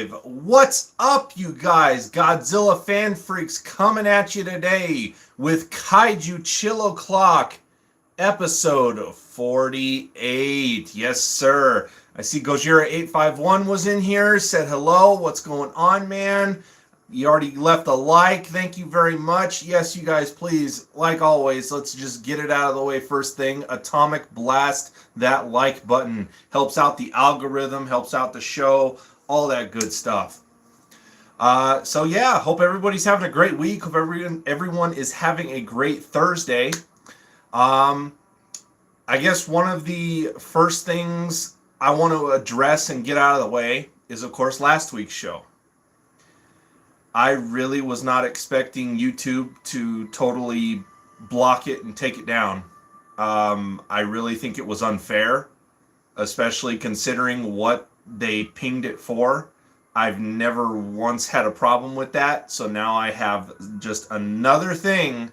live. What's up, you guys? Godzilla fan freaks coming at you today with Kaiju Chill O'Clock, episode 48. Yes, sir. I see Gojira851 was in here, said hello. What's going on, man? You already left a like. Thank you very much. Yes, you guys, please, like always, let's just get it out of the way first thing. Atomic blast that like button. Helps out the algorithm, helps out the show, all that good stuff. So yeah, hope everybody's having a great week. Hope everyone is having a great Thursday. I guess one of the first things I want to address and get out of the way is, of course, last week's show. I really was not expecting YouTube to totally block it and take it down. I really think it was unfair, especially considering what they pinged it for. I've never once had a problem with that, so now I have just another thing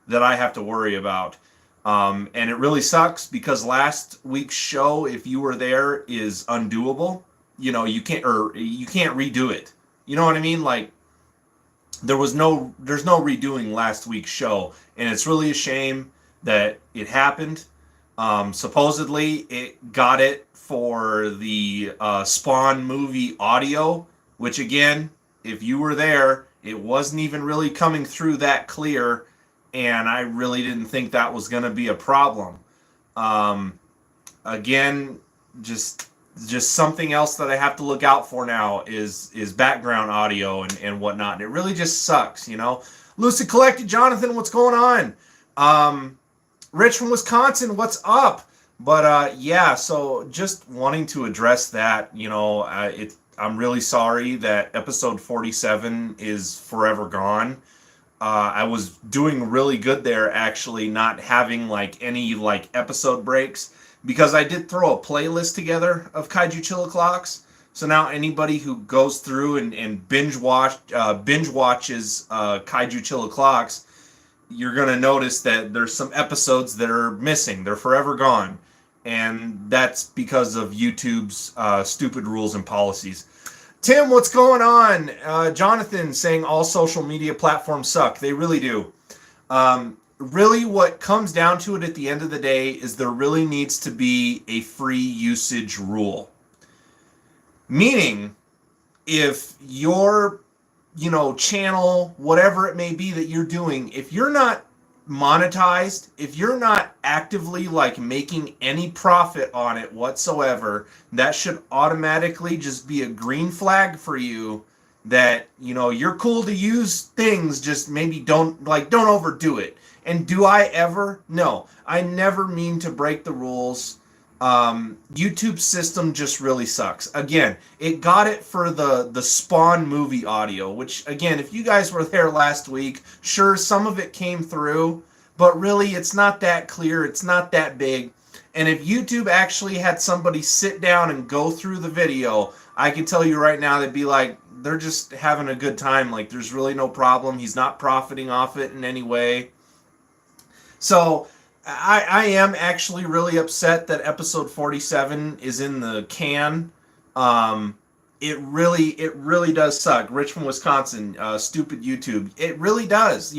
that I have to worry about. And it really sucks because last week's show, if you were there, is undoable. You know, you can't redo it. You know what I mean? Like, there's no redoing last week's show, and it's really a shame that it happened. Supposedly it got it for the Spawn movie audio, which again, if you were there, it wasn't even really coming through that clear, and I really didn't think that was going to be a problem. Again, just something else that I have to look out for now is background audio and whatnot. And it really just sucks, you know. Lucid Collected, Jonathan, what's going on? Rich from Wisconsin, what's up? But yeah, so just wanting to address that, you know, I'm really sorry that episode 47 is forever gone. I was doing really good there, actually, not having like any like episode breaks, because I did throw a playlist together of Kaiju Chill O'Clocks. So now anybody who goes through and binge watches Kaiju Chill O'Clocks, you're going to notice that there's some episodes that are missing. They're forever gone. And that's because of YouTube's stupid rules and policies. Tim, what's going on? Jonathan saying all social media platforms suck. They really do. Really, what comes down to it at the end of the day is there really needs to be a free usage rule. Meaning, if your, channel, whatever it may be that you're doing, if you're not monetized, if you're not actively like making any profit on it whatsoever, that should automatically just be a green flag for you that, you're cool to use things, just maybe don't overdo it. And do I ever? No, I never mean to break the rules. YouTube's system just really sucks. Again, it got it for the Spawn movie audio, which, again, if you guys were there last week, sure, some of it came through, but really it's not that clear, it's not that big. And if YouTube actually had somebody sit down and go through the video, I can tell you right now, they'd be like, they're just having a good time. Like, there's really no problem. He's not profiting off it in any way. So I am actually really upset that episode 47 is in the can. It really does suck. Rich from Wisconsin, stupid YouTube. It really does.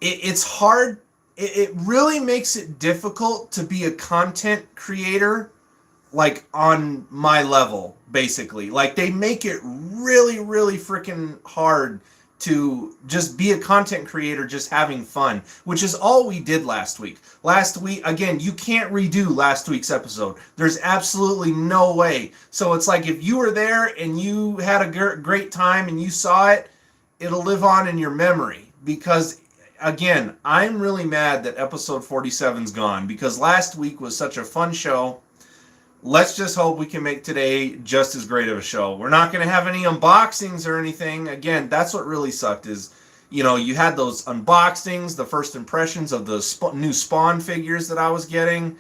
It's hard. It really makes it difficult to be a content creator, like on my level, basically. Like, they make it really, really freaking hard to just be a content creator, just having fun, which is all we did last week. Last week, again, you can't redo last week's episode. There's absolutely no way. So it's like, if you were there and you had a great time and you saw it, it'll live on in your memory. Because, again, I'm really mad that episode 47's gone, because last week was such a fun show. Let's just hope we can make today just as great of a show. We're not going to have any unboxings or anything. Again, that's what really sucked is, you had those unboxings, the first impressions of the new Spawn figures that I was getting.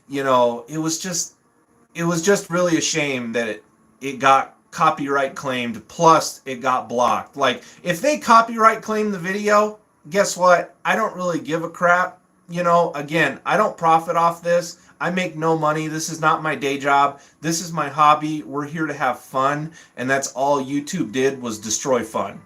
It was just really a shame that it got copyright claimed, plus it got blocked. Like, if they copyright claim the video, guess what? I don't really give a crap. you know, again, I don't profit off this. I make no money. This is not my day job. This is my hobby. We're here to have fun, and that's all YouTube did was destroy fun.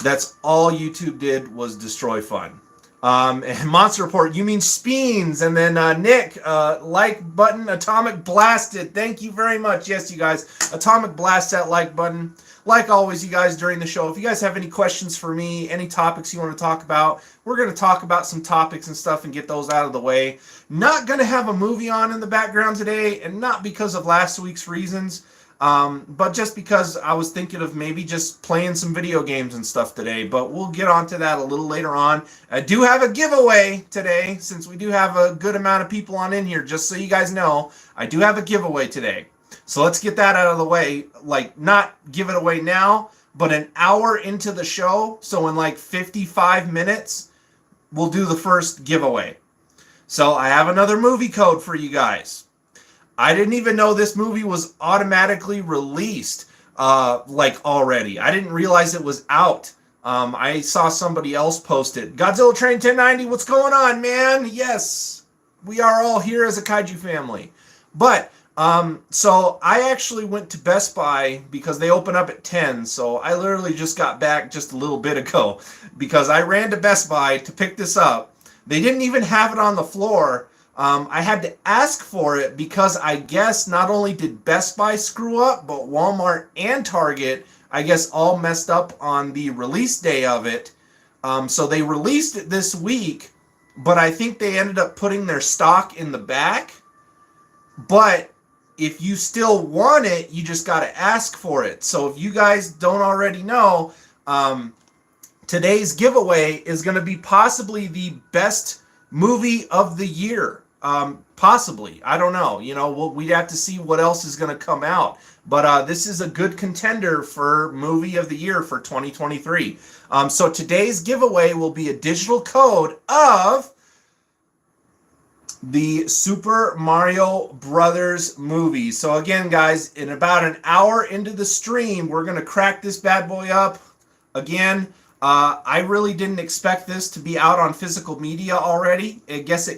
That's all YouTube did was destroy fun. And Monster Report, you mean Speens. And then Nick, like button, Atomic Blasted. Thank you very much. Yes, you guys, Atomic Blast that like button. Like always, you guys, during the show, if you guys have any questions for me, any topics you want to talk about, we're going to talk about some topics and stuff and get those out of the way. Not going to have a movie on in the background today, and not because of last week's reasons. But just because I was thinking of maybe just playing some video games and stuff today, but we'll get onto that a little later on. I do have a giveaway today, since we do have a good amount of people on in here, just so you guys know, I do have a giveaway today. So let's get that out of the way, like not give it away now, but an hour into the show, so in like 55 minutes, we'll do the first giveaway. So I have another movie code for you guys. I didn't even know this movie was automatically released, like already. I didn't realize it was out. I saw somebody else post it. Godzilla Train 1090, what's going on, man? Yes, we are all here as a Kaiju family. But, so I actually went to Best Buy because they open up at 10. So I literally just got back just a little bit ago because I ran to Best Buy to pick this up. They didn't even have it on the floor. I had to ask for it because I guess not only did Best Buy screw up, but Walmart and Target, I guess, all messed up on the release day of it. So they released it this week, but I think they ended up putting their stock in the back. But if you still want it, you just got to ask for it. So if you guys don't already know, today's giveaway is going to be possibly the best movie of the year. Possibly. I don't know. You know, we'd have to see what else is going to come out. But this is a good contender for movie of the year for 2023. So today's giveaway will be a digital code of the Super Mario Brothers movie. So again, guys, in about an hour into the stream, we're going to crack this bad boy up. Again, I really didn't expect this to be out on physical media already. I guess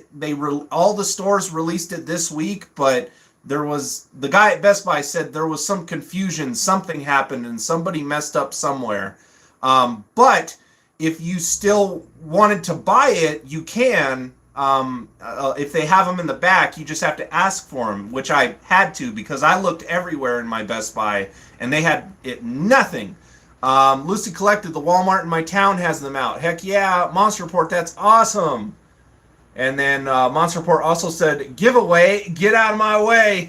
all the stores released it this week, but the guy at Best Buy said there was some confusion, something happened, and somebody messed up somewhere. But if you still wanted to buy it, you can. If they have them in the back, you just have to ask for them, which I had to because I looked everywhere in my Best Buy and they had nothing. Lucy Collected, the Walmart in my town has them out. Heck yeah, Monster Report, that's awesome. And then Monster Report also said, giveaway, get out of my way.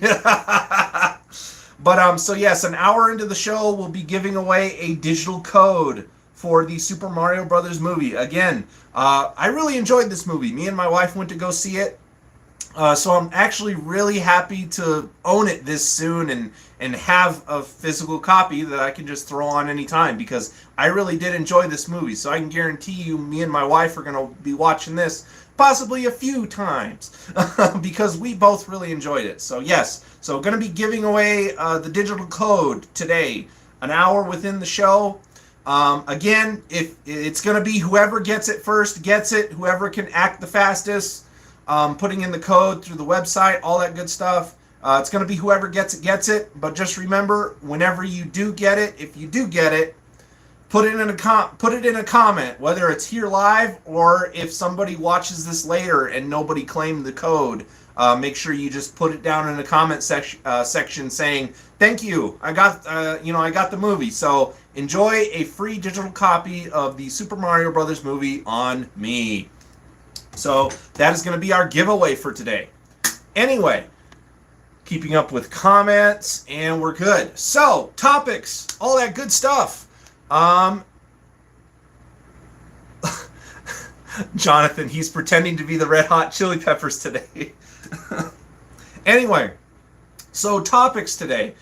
But so yes, an hour into the show, we'll be giving away a digital code for the Super Mario Brothers movie. Again, I really enjoyed this movie. Me and my wife went to go see it. So I'm actually really happy to own it this soon and have a physical copy that I can just throw on anytime because I really did enjoy this movie. So I can guarantee you, me and my wife are going to be watching this possibly a few times because we both really enjoyed it. So yes, so going to be giving away the digital code today, an hour within the show. Again, if it's going to be whoever gets it first gets it, whoever can act the fastest. Putting in the code through the website, all that good stuff. It's going to be whoever gets it. But just remember, whenever you do get it, if you do get it, put it in a comment, whether it's here live or if somebody watches this later and nobody claimed the code. Make sure you just put it down in the comment section saying, "Thank you, I got the movie." So enjoy a free digital copy of the Super Mario Brothers movie on me. So that is going to be our giveaway for today. Anyway, keeping up with comments, and we're good. So, topics, all that good stuff. Jonathan, he's pretending to be the Red Hot Chili Peppers today. Anyway, so topics today.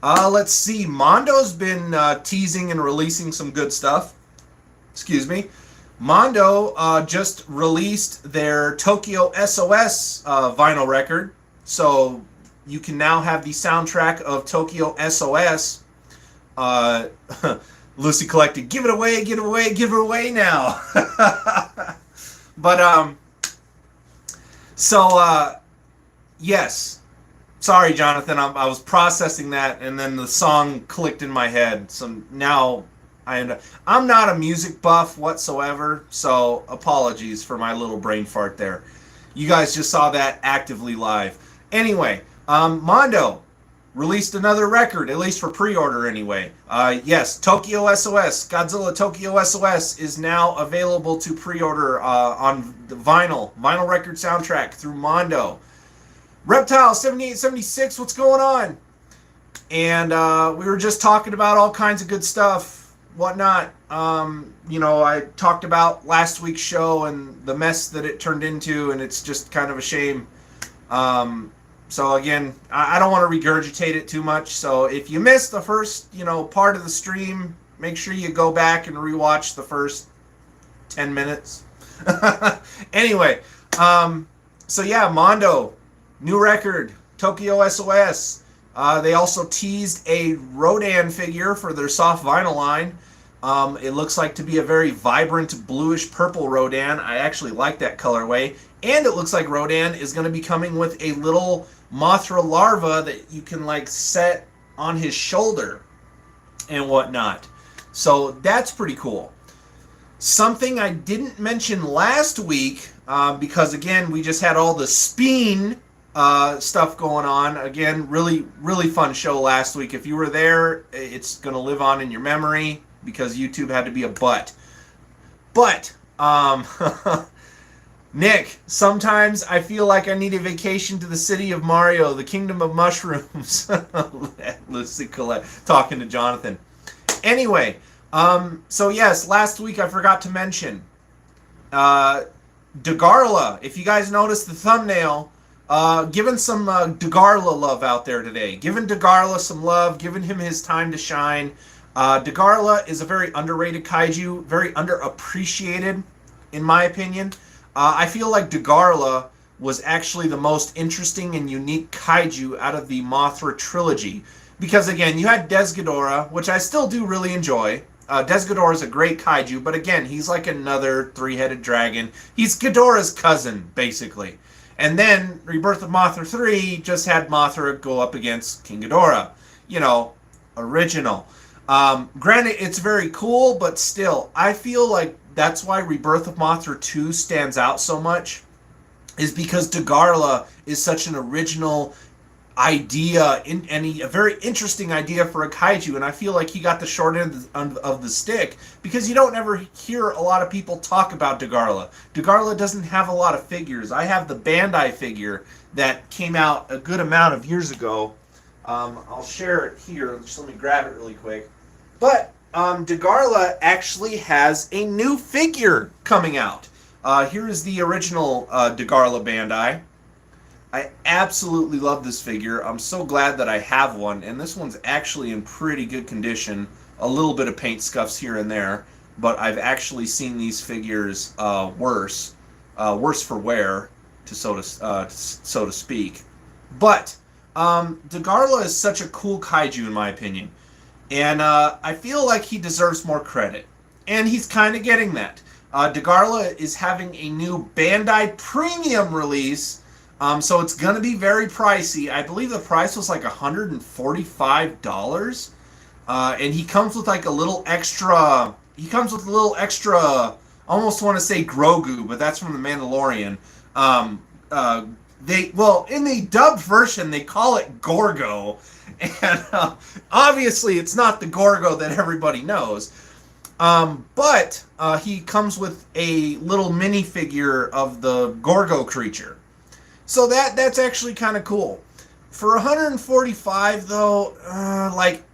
Let's see. Mondo's been teasing and releasing some good stuff. Excuse me. Mondo just released their Tokyo SOS vinyl record, so you can now have the soundtrack of Tokyo SOS. Lucy Collected, give it away now. But So, yes. Sorry, Jonathan. I was processing that, and then the song clicked in my head. So now I'm not a music buff whatsoever. So apologies for my little brain fart there. You guys just saw that actively live. Anyway, Mondo released another record, at least for pre-order anyway. Yes, Tokyo SOS, Godzilla Tokyo SOS is now available to pre-order on the vinyl record soundtrack through Mondo. Reptile 7876, what's going on? And we were just talking about all kinds of good stuff, whatnot. I talked about last week's show and the mess that it turned into, and it's just kind of a shame. So again, I don't want to regurgitate it too much. So if you missed the first, part of the stream, make sure you go back and rewatch the first 10 minutes. Anyway, so yeah, Mondo, new record, Tokyo SOS. They also teased a Rodan figure for their soft vinyl line. It looks like to be a very vibrant bluish purple Rodan. I actually like that colorway. And it looks like Rodan is going to be coming with a little Mothra larva that you can set on his shoulder and whatnot. So that's pretty cool. Something I didn't mention last week, because again, we just had all the Speen stuff going on. Again, really, really fun show last week. If you were there, it's going to live on in your memory because YouTube had to be a butt. But, Nick, sometimes I feel like I need a vacation to the city of Mario, the kingdom of mushrooms. Lucy Colette talking to Jonathan. Anyway, so yes, last week I forgot to mention Degarla. If you guys noticed the thumbnail, giving some Degarla love out there today. Giving Degarla some love, giving him his time to shine. Degarla is a very underrated kaiju, very underappreciated, in my opinion. I feel like Degarla was actually the most interesting and unique kaiju out of the Mothra trilogy. Because again, you had Desghidorah, which I still do really enjoy. Desghidorah is a great kaiju, but again, he's like another three-headed dragon. He's Ghidorah's cousin, basically. And then Rebirth of Mothra 3 just had Mothra go up against King Ghidorah. Original. Granted, it's very cool, but still, I feel like that's why Rebirth of Mothra 2 stands out so much, is because Degarla is such an original idea and a very interesting idea for a kaiju, and I feel like he got the short end of the stick because you don't ever hear a lot of people talk about Degarla. Degarla doesn't have a lot of figures. I have the Bandai figure that came out a good amount of years ago. I'll share it here. Just let me grab it really quick. But Degarla actually has a new figure coming out. Here is the original Degarla Bandai. I absolutely love this figure. I'm so glad that I have one, and this one's actually in pretty good condition. A little bit of paint scuffs here and there, but I've actually seen these figures worse for wear, so to speak. But Degarla is such a cool kaiju in my opinion. And I feel like he deserves more credit. And he's kind of getting that. Degarla is having a new Bandai Premium release. So it's going to be very pricey. I believe the price was like $145. And he comes with like a little extra... almost want to say Grogu, but that's from The Mandalorian. In the dubbed version, they call it Gorgo. And obviously, it's not the Gorgo that everybody knows. But he comes with a little minifigure of the Gorgo creature. So that's actually kind of cool. For $145, though,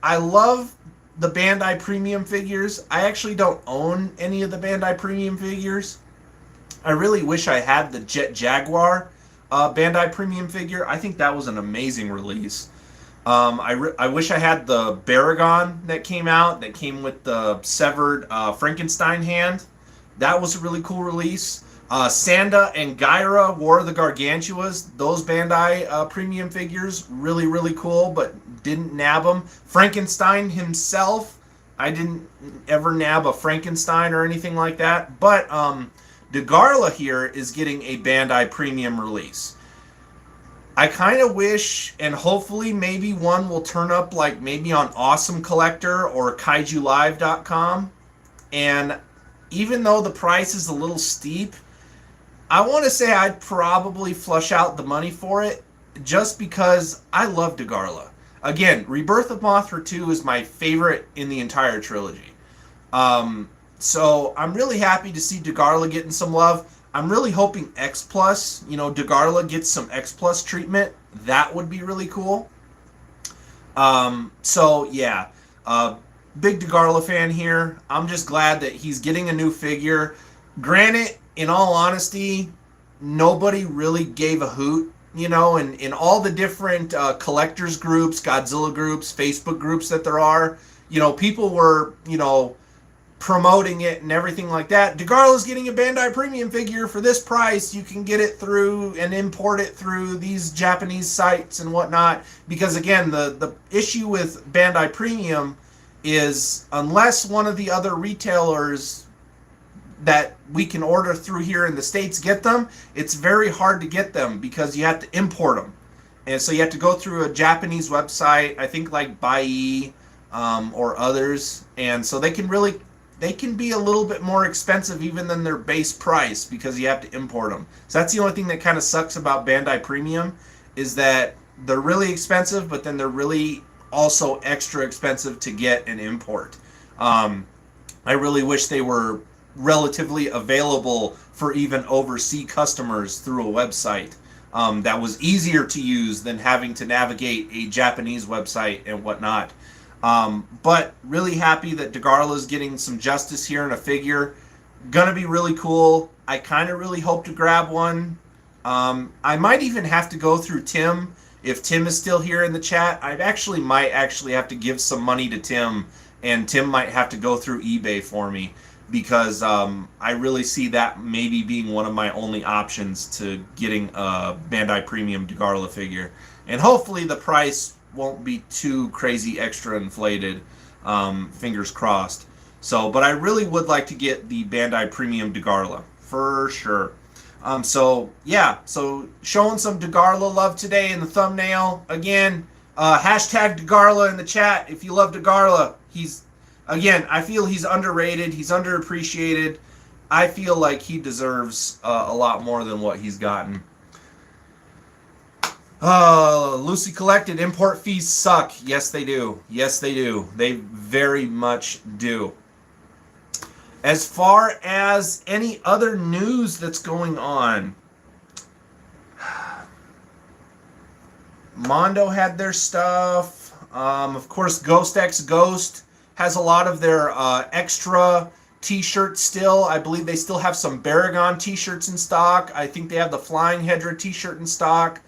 I love the Bandai Premium figures. I actually don't own any of the Bandai Premium figures. I really wish I had the Jet Jaguar Bandai Premium figure. I think that was an amazing release. I wish I had the Baragon that came out, that came with the severed Frankenstein hand. That was a really cool release. Sanda and Gyra, War of the Gargantuas, those Bandai premium figures, really, really cool, but didn't nab them. Frankenstein himself, I didn't ever nab a Frankenstein or anything like that, but DeGarla here is getting a Bandai Premium release. I kind of wish, and hopefully maybe one will turn up like maybe on Awesome Collector or KaijuLive.com. And even though the price is a little steep, I want to say I'd probably flush out the money for it just because I love DeGarla. Again, Rebirth of Mothra 2 is my favorite in the entire trilogy. So I'm really happy to see DeGarla getting some love. I'm really hoping X Plus, DeGarla gets some X Plus treatment. That would be really cool. So yeah, big DeGarla fan here. I'm just glad that he's getting a new figure. Granted, in all honesty, nobody really gave a hoot, and in all the different collectors groups, Godzilla groups, Facebook groups that there are, people were, promoting it and everything like that. DeGarla's getting a Bandai Premium figure for this price. You can get it through and import it through these Japanese sites and whatnot. Because again, the issue with Bandai Premium is unless one of the other retailers that we can order through here in the States get them, it's very hard to get them because you have to import them. And so you have to go through a Japanese website, I think like Bai or others. And so they can be a little bit more expensive even than their base price because you have to import them. So that's the only thing that kind of sucks about Bandai Premium is that they're really expensive, but then they're really also extra expensive to get and import. I really wish they were relatively available for even overseas customers through a website that was easier to use than having to navigate a Japanese website and whatnot. But really happy that DeGarla is getting some justice here in a figure. Gonna be really cool. I kind of really hope to grab one. I might even have to go through Tim. If Tim is still here in the chat, I might actually have to give some money to Tim, and Tim might have to go through eBay for me because I really see that maybe being one of my only options to getting a Bandai Premium DeGarla figure. And hopefully the price won't be too crazy extra inflated. Fingers crossed. But I really would like to get the Bandai Premium DeGarla for sure. So showing some DeGarla love today in the thumbnail. Again, hashtag DeGarla in the chat if you love DeGarla. I feel he's underrated. He's underappreciated. I feel like he deserves a lot more than what he's gotten. Lucy Collected, import fees suck. Yes, they do. Yes, they do. They very much do. As far as any other news that's going on, Mondo had their stuff. Of course, Ghost X Ghost has a lot of their extra t-shirts still. I believe they still have some Baragon t-shirts in stock. I think they have the Flying Hedra t-shirt in stock.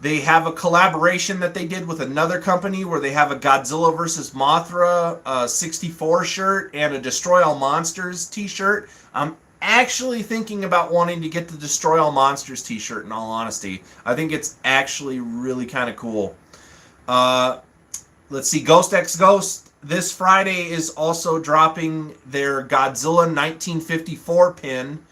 They have a collaboration that they did with another company where they have a Godzilla vs. Mothra 64 shirt and a Destroy All Monsters t-shirt. I'm actually thinking about wanting to get the Destroy All Monsters t-shirt, in all honesty. I think it's actually really kind of cool. Let's see, Ghost X Ghost this Friday is also dropping their Godzilla 1954 pin.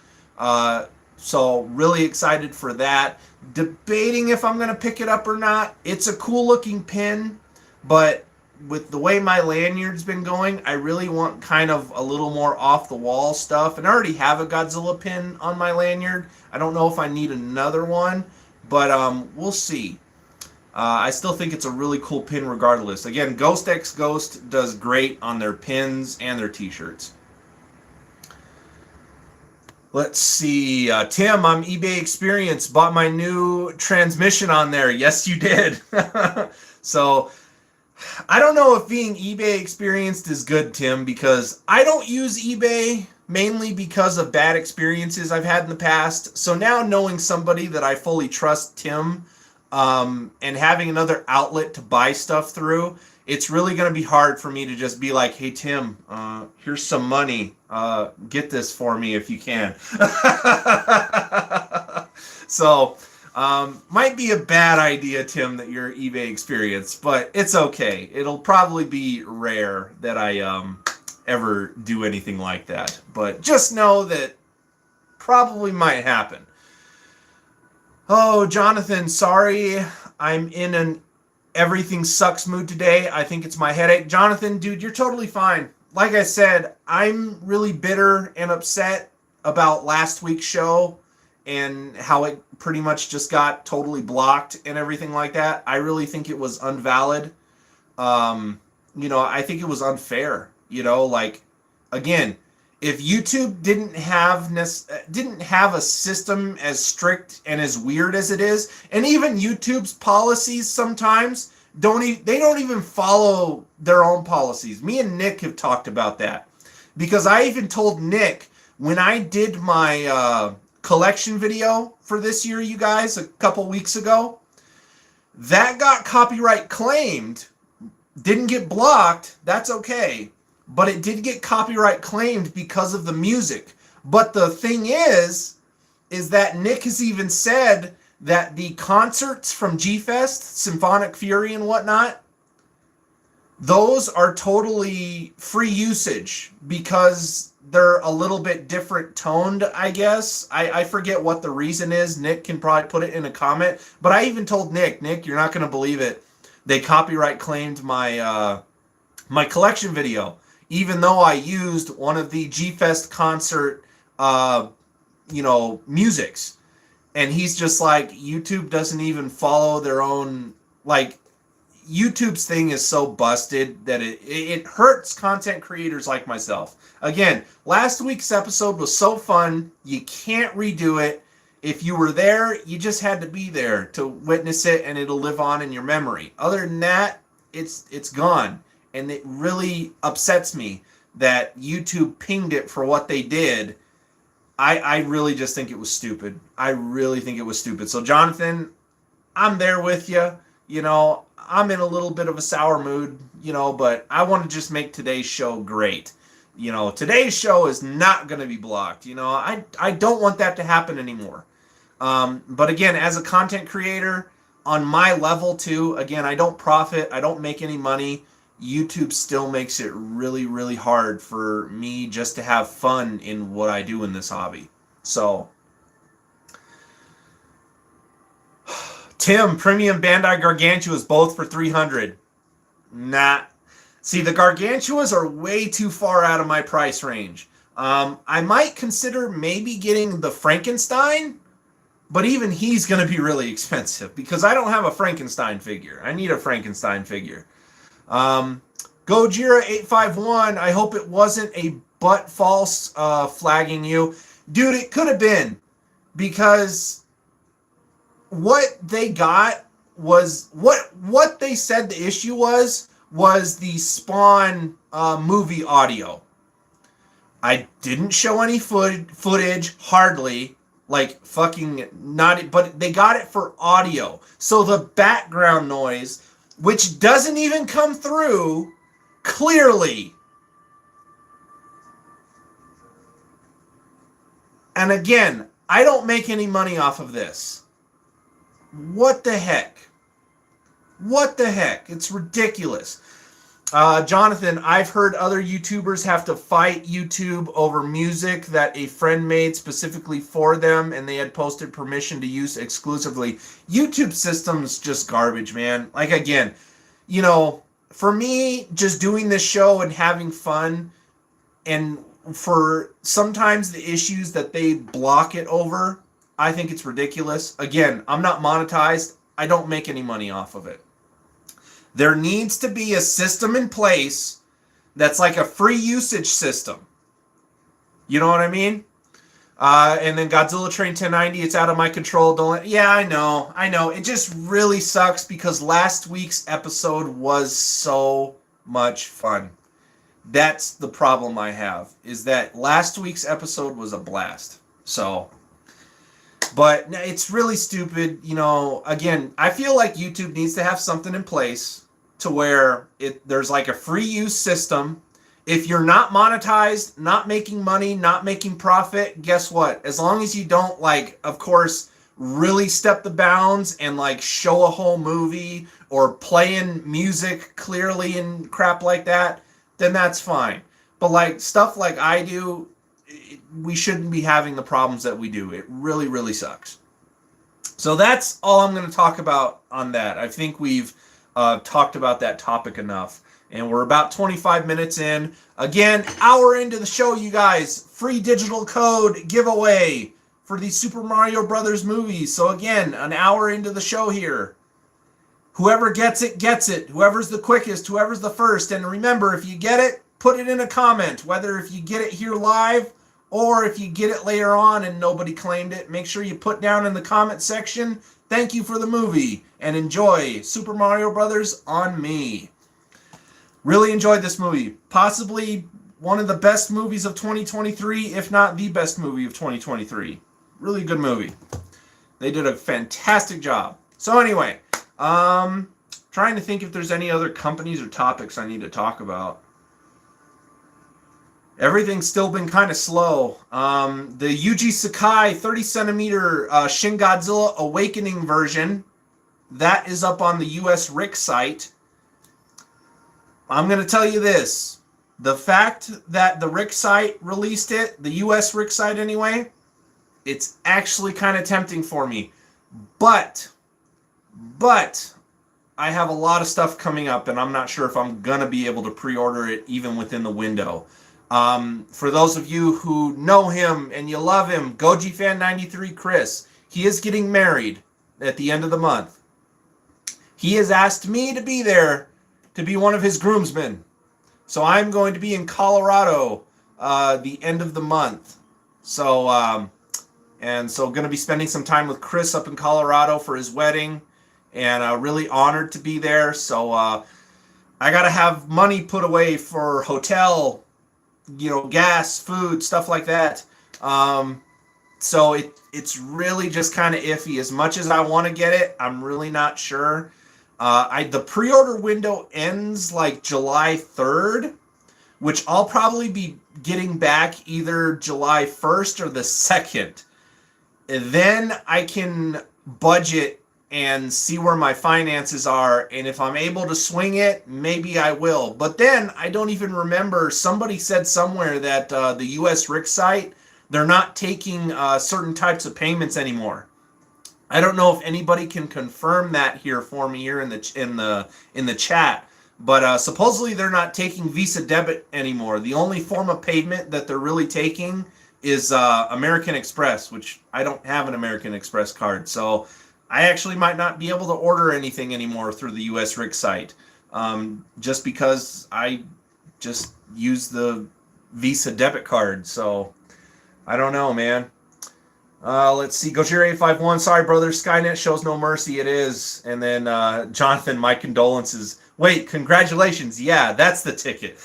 So really excited for that. Debating if I'm going to pick it up or not. It's a cool looking pin, but with the way my lanyard's been going, I really want kind of a little more off the wall stuff. And I already have a Godzilla pin on my lanyard. I don't know if I need another one, but we'll see. I still think it's a really cool pin regardless. Again, Ghost X Ghost does great on their pins and their t-shirts. Let's see. Tim, I'm eBay Experience. Bought my new transmission on there. Yes, you did. So, I don't know if being eBay Experienced is good, Tim, because I don't use eBay mainly because of bad experiences I've had in the past. So now knowing somebody that I fully trust, Tim, and having another outlet to buy stuff through, it's really going to be hard for me to just be like, hey, Tim, here's some money. Get this for me if you can. So, might be a bad idea, Tim, that you're eBay Experience, but it's okay. It'll probably be rare that I ever do anything like that. But just know that probably might happen. Oh, Jonathan, sorry. I'm in an everything sucks mood today. I think it's my headache. Jonathan, dude, you're totally fine. Like I said, I'm really bitter and upset about last week's show and how it pretty much just got totally blocked and everything like that. I really think it was unvalid. I think it was unfair. Like, again, if YouTube didn't have a system as strict and as weird as it is, and even YouTube's policies sometimes don't even follow their own policies. Me and Nick have talked about that, because I even told Nick when I did my collection video for this year, you guys, a couple weeks ago, that got copyright claimed. Didn't get blocked. That's okay. But it did get copyright claimed because of the music. But the thing is that Nick has even said that the concerts from G-Fest, Symphonic Fury and whatnot, those are totally free usage because they're a little bit different toned, I guess. I forget what the reason is. Nick can probably put it in a comment. But I even told Nick, you're not going to believe it. They copyright claimed my my collection video, even though I used one of the G-Fest concert, musics. And he's just like, YouTube doesn't even follow their own, like, YouTube's thing is so busted that it hurts content creators like myself. Again, last week's episode was so fun, you can't redo it. If you were there, you just had to be there to witness it, and it'll live on in your memory. Other than that, it's gone. And it really upsets me that YouTube pinged it for what they did. I really just think it was stupid. I really think it was stupid. So, Jonathan, I'm there with you. I'm in a little bit of a sour mood, but I want to just make today's show great. Today's show is not going to be blocked. I don't want that to happen anymore. But again, as a content creator, on my level too, again, I don't profit. I don't make any money. YouTube still makes it really, really hard for me just to have fun in what I do in this hobby. So, Tim, Premium Bandai Gargantuas, both for $300. Nah. See, the Gargantuas are way too far out of my price range. I might consider maybe getting the Frankenstein, but even he's going to be really expensive because I don't have a Frankenstein figure. I need a Frankenstein figure. Gojira851, I hope it wasn't a butt false flagging you. Dude, it could have been, because what they got was, what they said the issue was the Spawn movie audio. I didn't show any footage, hardly, like fucking not, but they got it for audio. So the background noise, which doesn't even come through clearly. And again, I don't make any money off of this. What the heck? What the heck? It's ridiculous. Jonathan, I've heard other YouTubers have to fight YouTube over music that a friend made specifically for them, and they had posted permission to use exclusively. YouTube system's just garbage, man. Like, again, for me, just doing this show and having fun, and for sometimes the issues that they block it over, I think it's ridiculous. Again, I'm not monetized. I don't make any money off of it. There needs to be a system in place that's like a free usage system. You know what I mean? And then Godzilla Train 1090, it's out of my control. Yeah, I know. It just really sucks because last week's episode was so much fun. That's the problem I have, is that last week's episode was a blast. So, but it's really stupid. Again, I feel like YouTube needs to have something in place to where there's like a free use system. If you're not monetized, not making money, not making profit, guess what? As long as you don't, like, of course, really step the bounds and like show a whole movie or playing music clearly and crap like that, then that's fine. But like stuff like I do, we shouldn't be having the problems that we do. It really, really sucks. So that's all I'm going to talk about on that. I think we've talked about that topic enough. And we're about 25 minutes in. Again, hour into the show, you guys. Free digital code giveaway for the Super Mario Brothers movies. So again, an hour into the show here. Whoever gets it, gets it. Whoever's the quickest, whoever's the first. And remember, if you get it, put it in a comment. Whether if you get it here live or if you get it later on and nobody claimed it, make sure you put down in the comment section, thank you for the movie, and enjoy Super Mario Brothers on me. Really enjoyed this movie. Possibly one of the best movies of 2023, if not the best movie of 2023. Really good movie. They did a fantastic job. So anyway, trying to think if there's any other companies or topics I need to talk about. Everything's still been kind of slow. The Yuji Sakai 30 centimeter Shin Godzilla Awakening version, that is up on the US Rick site. I'm going to tell you this. The fact that the Rick site released it, the US Rick site anyway, it's actually kind of tempting for me. But I have a lot of stuff coming up, and I'm not sure if I'm going to be able to pre-order it even within the window. For those of you who know him and you love him, Goji Fan 93 Chris, he is getting married at the end of the month. He has asked me to be there to be one of his groomsmen. So I'm going to be in Colorado the end of the month. So going to be spending some time with Chris up in Colorado for his wedding, and really honored to be there. So I got to have money put away for hotel, gas, food, stuff like that. So it's really just kind of iffy. As much as I want to get it, I'm really not sure. The pre-order window ends like July 3rd, which I'll probably be getting back either July 1st or the 2nd. And then I can budget and see where my finances are, and if I'm able to swing it, maybe I will. But then I don't even remember, somebody said somewhere that the US Rick site, they're not taking certain types of payments anymore. I don't know if anybody can confirm that here for me here in the chat, but supposedly they're not taking Visa debit anymore. The only form of payment that they're really taking is American Express, which I don't have an American Express card, so I actually might not be able to order anything anymore through the US Rick site, just because I just use the Visa debit card. So I don't know, man. Let's see. Gojira851, sorry, brother. Skynet shows no mercy. It is. And then Jonathan, my condolences. Wait, congratulations. Yeah, that's the ticket.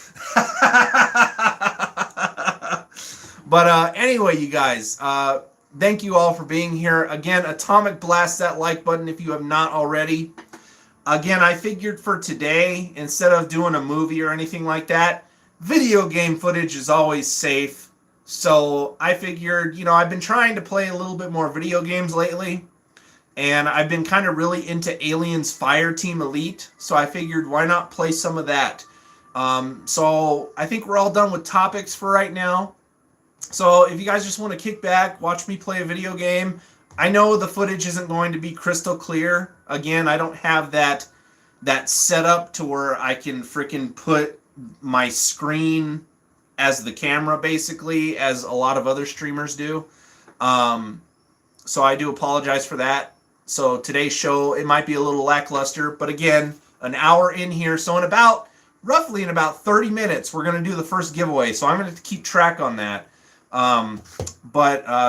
But anyway, you guys, thank you all for being here. Again, atomic blast that like button if you have not already. Again, I figured for today, instead of doing a movie or anything like that, video game footage is always safe. So I figured, I've been trying to play a little bit more video games lately, and I've been kind of really into Aliens Fireteam Elite, so I figured why not play some of that. So I think we're all done with topics for right now. So if you guys just want to kick back, watch me play a video game. I know the footage isn't going to be crystal clear. Again, I don't have that setup to where I can freaking put my screen as the camera, basically, as a lot of other streamers do. So I do apologize for that. So today's show, it might be a little lackluster, but again, an hour in here. So roughly in about 30 minutes, we're going to do the first giveaway. So I'm going to keep track on that.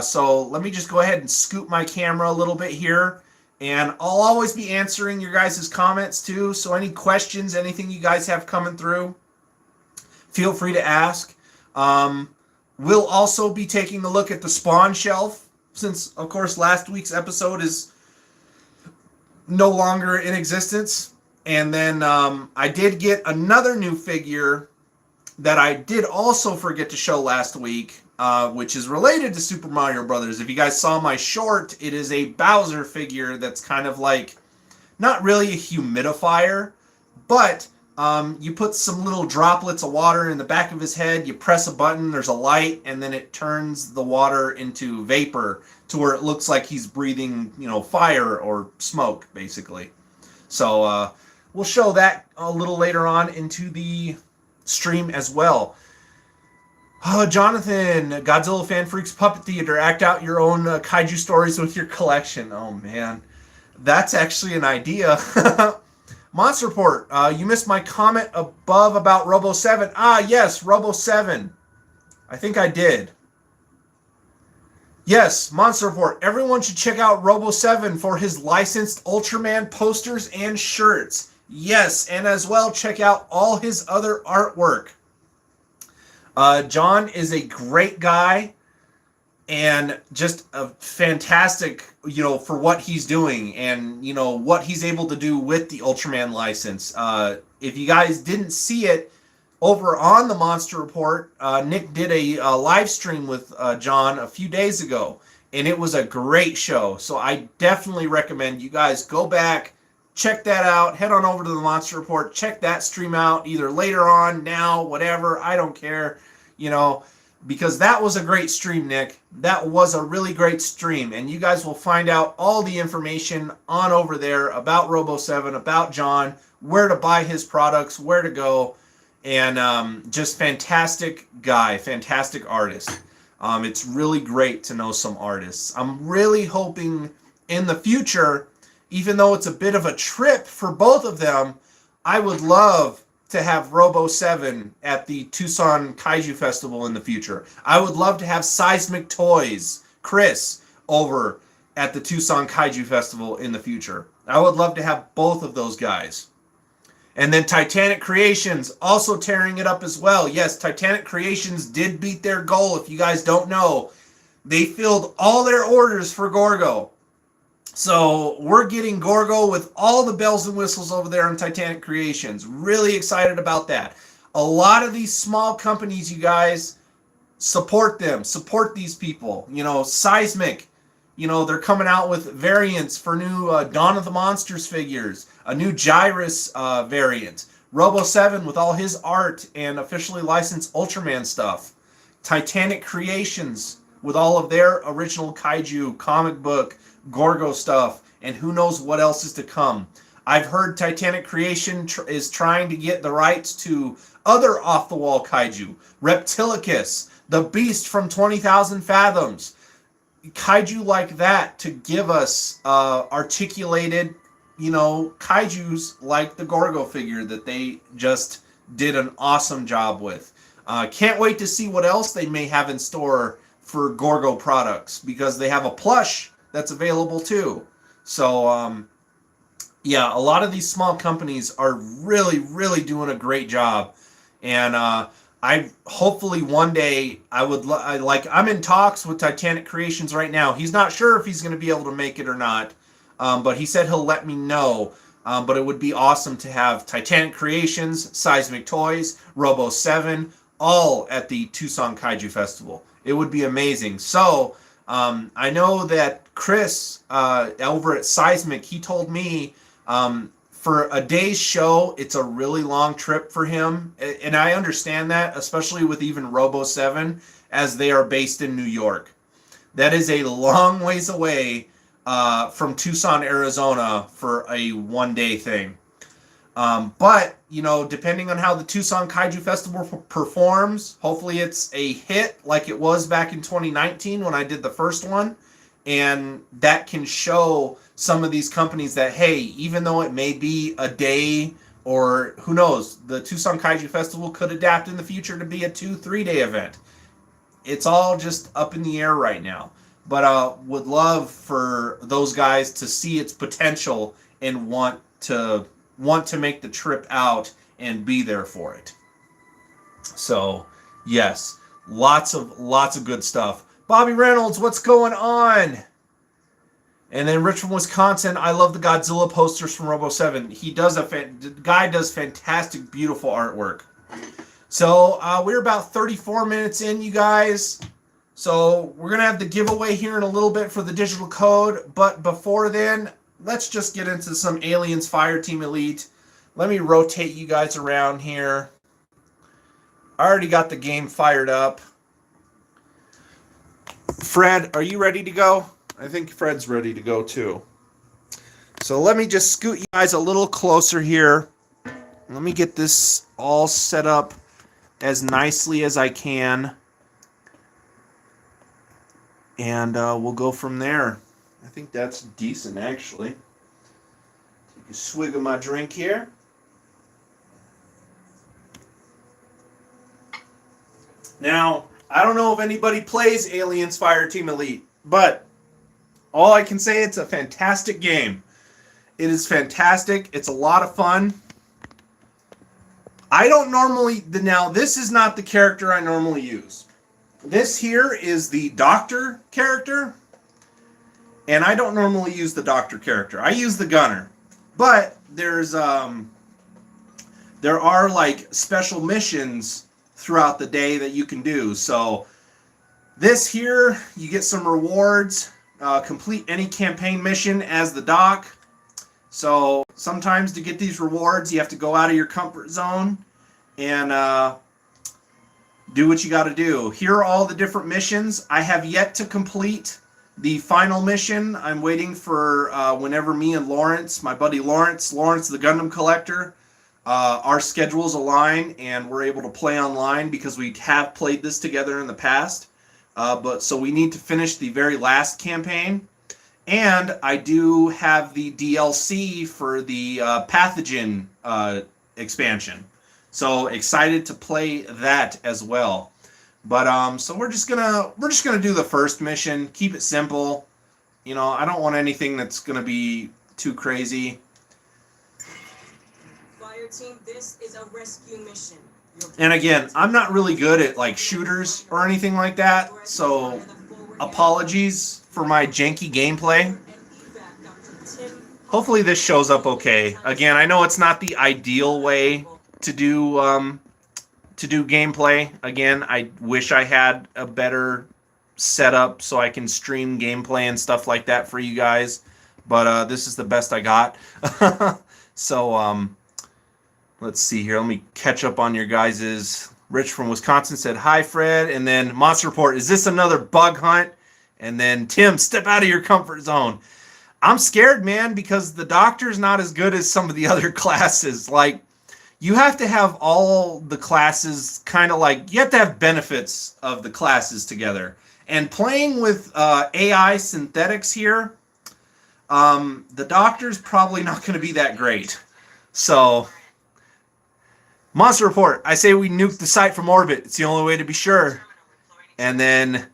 So let me just go ahead and scoop my camera a little bit here, and I'll always be answering your guys' comments too. So any questions, anything you guys have coming through, feel free to ask. We'll also be taking a look at the Spawn shelf, since of course last week's episode is no longer in existence. And then I did get another new figure that I did also forget to show last week, which is related to Super Mario Brothers. If you guys saw my short, it is a Bowser figure that's kind of like, not really a humidifier, but You put some little droplets of water in the back of his head, you press a button, there's a light, and then it turns the water into vapor to where it looks like he's breathing, fire or smoke, basically. So we'll show that a little later on into the stream as well. Jonathan, Godzilla Fan Freaks Puppet Theater, act out your own kaiju stories with your collection. Oh, man. That's actually an idea. Monster Report, you missed my comment above about Robo 7. Yes, Robo 7. I think I did. Yes, Monster Report. Everyone should check out Robo 7 for his licensed Ultraman posters and shirts. Yes, and as well, check out all his other artwork. John is a great guy and just a fantastic, for what he's doing and, what he's able to do with the Ultraman license. If you guys didn't see it over on the Monster Report, Nick did a live stream with John a few days ago, and it was a great show. So I definitely recommend you guys go back, check that out, head on over to the Monster Report, check that stream out either later on, now, whatever, I don't care, because that was a great stream, Nick. That was a really great stream, and you guys will find out all the information on over there about Robo 7, about John, where to buy his products, where to go, and just fantastic guy, fantastic artist. It's really great to know some artists. I'm really hoping in the future, even though it's a bit of a trip for both of them, I would love to have Robo 7 at the Tucson Kaiju Festival in the future. I would love to have Seismic Toys, Chris, over at the Tucson Kaiju Festival in the future. I would love to have both of those guys. And then Titanic Creations also tearing it up as well. Yes, Titanic Creations did beat their goal. If you guys don't know, they filled all their orders for Gorgo. So we're getting Gorgo with all the bells and whistles over there on Titanic Creations. Really excited about that. A lot of these small companies, you guys, support them. Support these people. Seismic, they're coming out with variants for new Dawn of the Monsters figures. A new Gyrus variant. Robo 7 with all his art and officially licensed Ultraman stuff. Titanic Creations with all of their original Kaiju, comic book, Gorgo stuff, and who knows what else is to come. I've heard Titanic Creation is trying to get the rights to other off-the-wall Kaiju. Reptilicus, the beast from 20,000 Fathoms. Kaiju like that to give us articulated, Kaijus like the Gorgo figure that they just did an awesome job with. Can't wait to see what else they may have in store for Gorgo products, because they have a plush that's available too. So, yeah, a lot of these small companies are really, really doing a great job. And I hopefully one day I'm in talks with Titanic Creations right now. He's not sure if he's going to be able to make it or not, but he said he'll let me know. But it would be awesome to have Titanic Creations, Seismic Toys, Robo 7, all at the Tucson Kaiju Festival. It would be amazing. So, I know that Chris over at Seismic, he told me for a day's show, it's a really long trip for him. And I understand that, especially with even Robo 7, as they are based in New York. That is a long ways away from Tucson, Arizona for a one-day thing. But, depending on how the Tucson Kaiju Festival performs, hopefully it's a hit like it was back in 2019 when I did the first one. And that can show some of these companies that, hey, even though it may be a day or who knows, the Tucson Kaiju Festival could adapt in the future to be a 2-3 day event. It's all just up in the air right now. But would love for those guys to see its potential and want to make the trip out and be there for it. So, yes, lots of good stuff. Bobby Reynolds, what's going on? And then Rich from Wisconsin, I love the Godzilla posters from Robo 7. The guy does fantastic, beautiful artwork. So, we're about 34 minutes in, you guys. So, we're going to have the giveaway here in a little bit for the digital code. But before then, let's just get into some Aliens Fireteam Elite. Let me rotate you guys around here. I already got the game fired up. Fred, are you ready to go? I think Fred's ready to go too. So let me just scoot you guys a little closer here. Let me get this all set up as nicely as I can. And we'll go from there. I think that's decent, actually. Take a swig of my drink here. Now, I don't know if anybody plays Aliens Fireteam Elite, but all I can say, it's a fantastic game. It is fantastic. It's a lot of fun. I don't normally... Now, this is not the character I normally use. This here is the Doctor character, and I don't normally use the Doctor character. I use the Gunner. But there are like special missions throughout the day that you can do. So this here, you get some rewards. Complete any campaign mission as the Doc. So sometimes to get these rewards, you have to go out of your comfort zone and do what you got to do. Here are all the different missions. I have yet to complete the final mission. I'm waiting for whenever me and Lawrence, my buddy Lawrence the Gundam Collector, our schedules align and we're able to play online because we have played this together in the past. But so we need to finish the very last campaign. And I do have the DLC for the Pathogen expansion. So excited to play that as well. But so we're just gonna do the first mission. Keep it simple. You know, I don't want anything that's gonna be too crazy. Fire team, this is a rescue mission. And again, I'm not really good at like shooters or anything like that. So apologies for my janky gameplay. Hopefully this shows up okay. Again, I know it's not the ideal way to do gameplay. Again, I wish I had a better setup so I can stream gameplay and stuff like that for you guys. But this is the best I got. So let's see here. Let me catch up on your guys's. Rich from Wisconsin said, "Hi, Fred." And then Monster Report, "Is this another bug hunt?" And then Tim, "Step out of your comfort zone." I'm scared, man, because the Doctor's not as good as some of the other classes. Like, you have to have all the classes kind of like, you have to have benefits of the classes together. And playing with AI synthetics here, the Doctor's probably not going to be that great. So, Monster Report, "I say we nuke the site from orbit. It's the only way to be sure." And then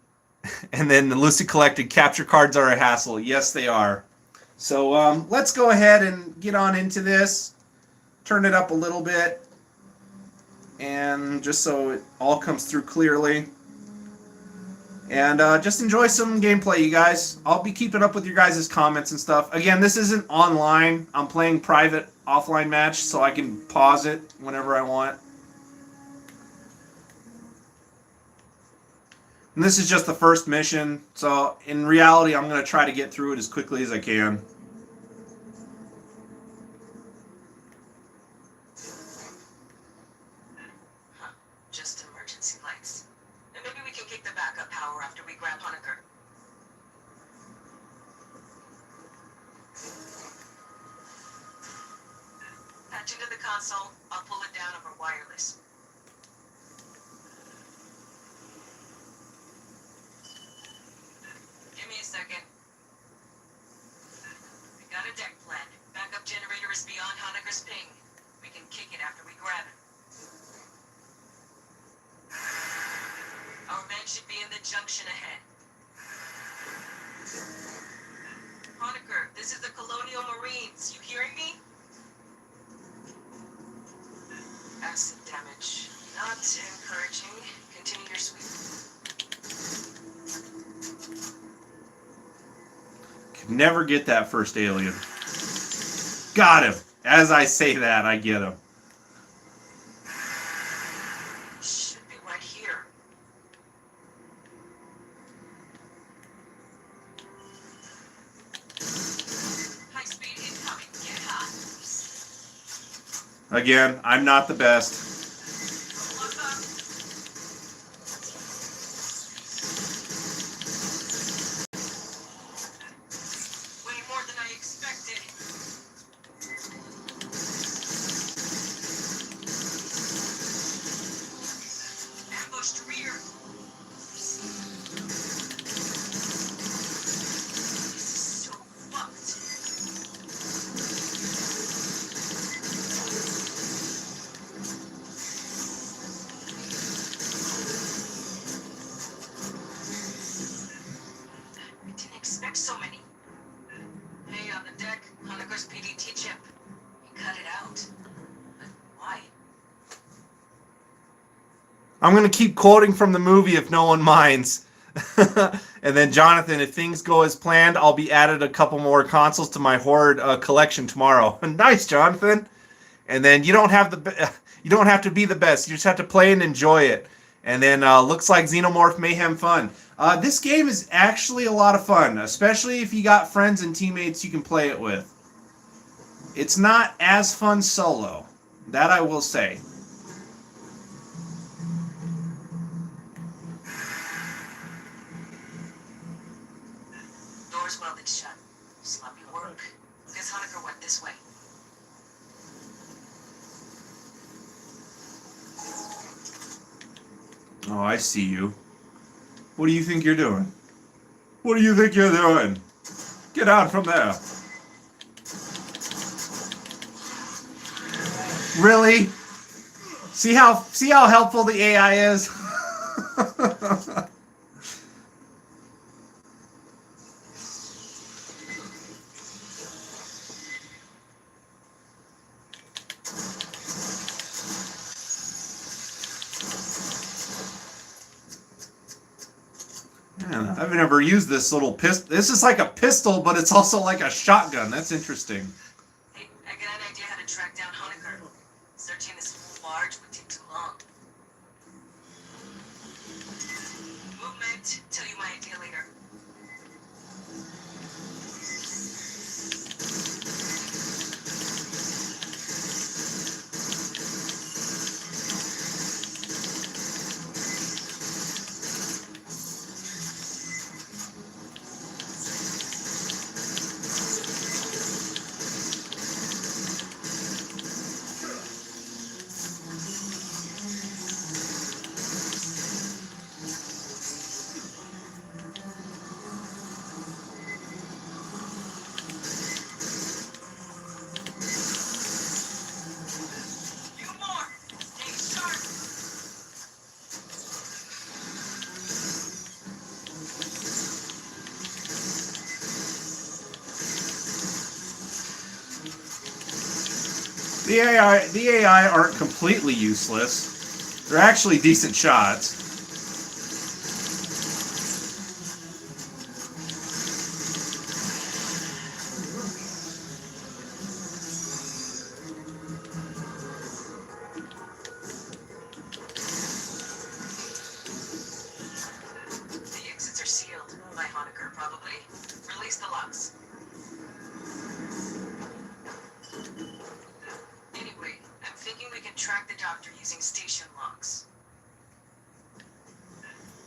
the Lucy Collected, "Capture cards are a hassle." Yes, they are. So let's go ahead and get on into this. Turn it up a little bit. And just so it all comes through clearly. And just enjoy some gameplay, you guys. I'll be keeping up with your guys' comments and stuff. Again, this isn't online. I'm playing private offline match, so I can pause it whenever I want. And this is just the first mission, so in reality, I'm going to try to get through it as quickly as I can. Just emergency lights. And maybe we can kick the backup power after we grab Honecker. Patch into the console. I'll pull it down over wireless. Give me a second. We got a deck plan. Backup generator is beyond Honecker's ping. We can kick it after we grab it. Our men should be in the junction ahead. Honecker, this is the Colonial Marines. You hearing me? Acid damage. Not encouraging. Continue your sweep. Can never get that first alien. Got him. As I say that, I get him. Should be right here. High speed incoming. Get hot. Again, I'm not the best. Way more than I expected. Ambushed rear. This is so fucked. I didn't expect so many. Hey, on the deck, Honeker's PDT chip. He cut it out. But why? I'm going to keep quoting from the movie if no one minds. And then, Jonathan, if things go as planned, I'll be added a couple more consoles to my Horde collection tomorrow. Nice, Jonathan. And then you don't have to be the best. You just have to play and enjoy it. And then looks like Xenomorph Mayhem Fun. This game is actually a lot of fun, especially if you got friends and teammates you can play it with. It's not as fun solo. That I will say. Doors welded shut. Sloppy work. Guess Honecker went this way. Oh, I see you. What do you think you're doing? What do you think you're doing? Get out from there. Really? See how helpful the AI is? Man, I've never used this little pistol. This is like a pistol, but it's also like a shotgun. That's interesting. Hey, I got an idea how to track down Honecker. Searching this barge would take too long. Movement. Tell you my idea later. You more. Stay sharp. The AI aren't completely useless. They're actually decent shots. The exits are sealed. By Honecker, probably. Release the locks. Anyway, I'm thinking we can track the doctor using station locks.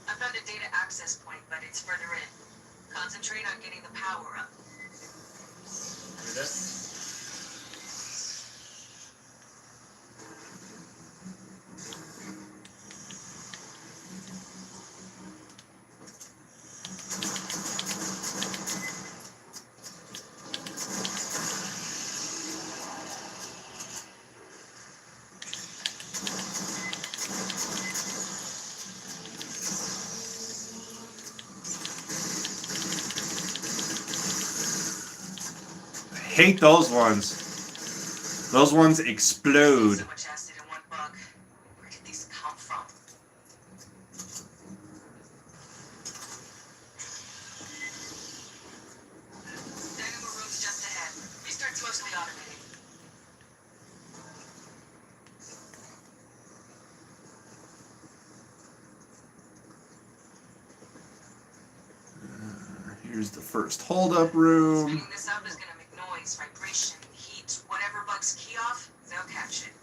I found a data access point, but it's further in. Concentrate on getting the power up. Hate those ones. Those ones explode. So much acid in one bug. Where did these come from? Dynamo room's just ahead. Restart's mostly automated. Here's the first hold-up room. Speeding this up is gonna make noise, vibration, heat, whatever bugs key off, they'll catch it.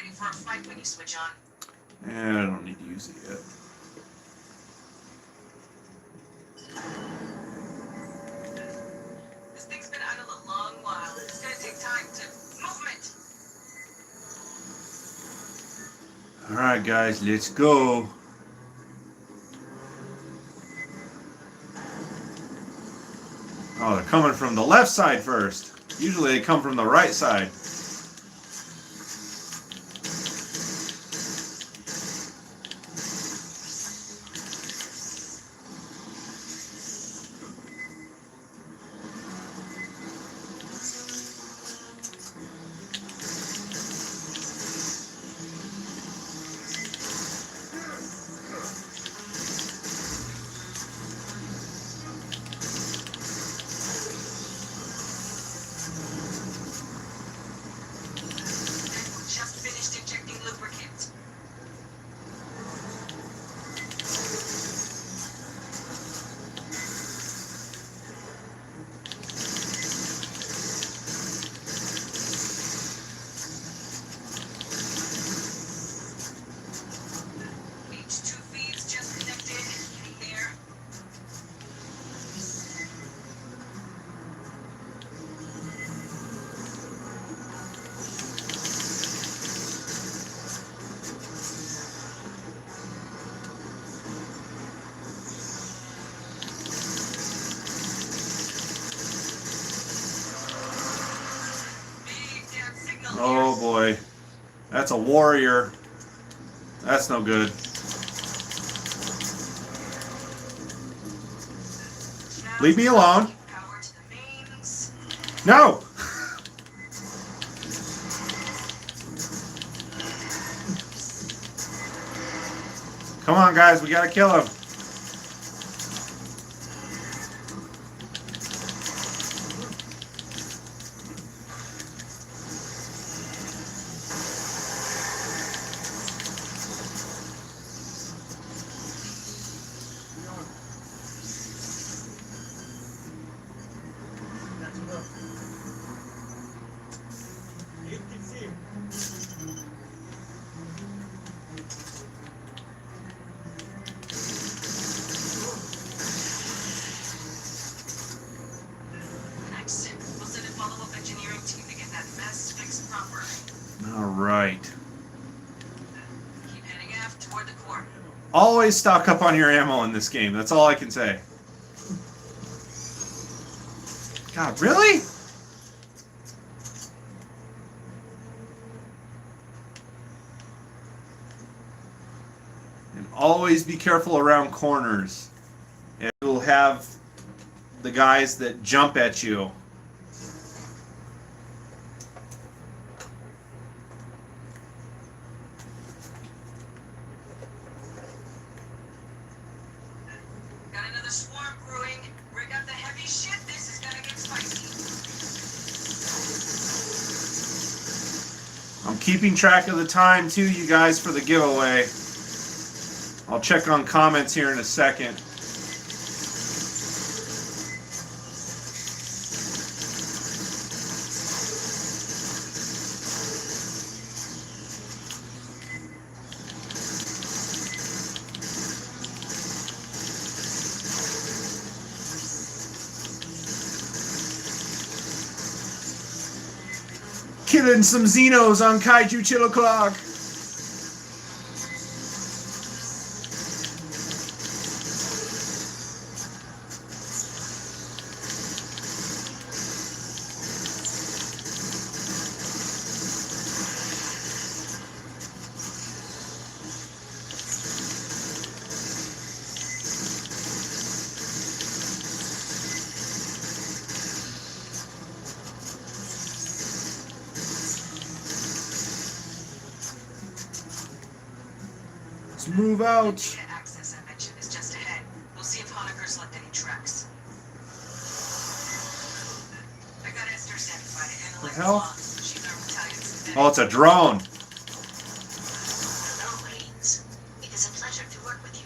ready for a fight when you switch on. I don't need to use it yet. This thing's been idle a long while. It's gonna take time to movement. Alright guys, let's go. Oh, they're coming from the left side first. Usually they come from the right side. Just finished injecting lubricant. H2 feeds just connected. Getting there. Big damn signal Oh boy. That's a warrior. That's no good. here. Leave me alone. Power to the mains. No! Come on guys, we gotta kill him. Next, we'll send a follow-up engineering team to get that mess fixed properly. Alright. Keep heading aft toward the core. Always stock up on your ammo in this game. That's all I can say. God, really? And always be careful around corners. It will have the guys that jump at you. Got another swarm brewing. Rig up the heavy shit. This is gonna get spicy. I'm keeping track of the time too, you guys, for the giveaway. I'll check on comments here in a second. Killing some Xenos on Kaiju Chill O'Clock. Let's move out. The data access I mentioned is just ahead. We'll see if Honeker's left any tracks. I got Esther sent by to analyze The hell? logs. She's our battalion's Oh, it's a drone. Hello, Haynes. It is a pleasure to work with you.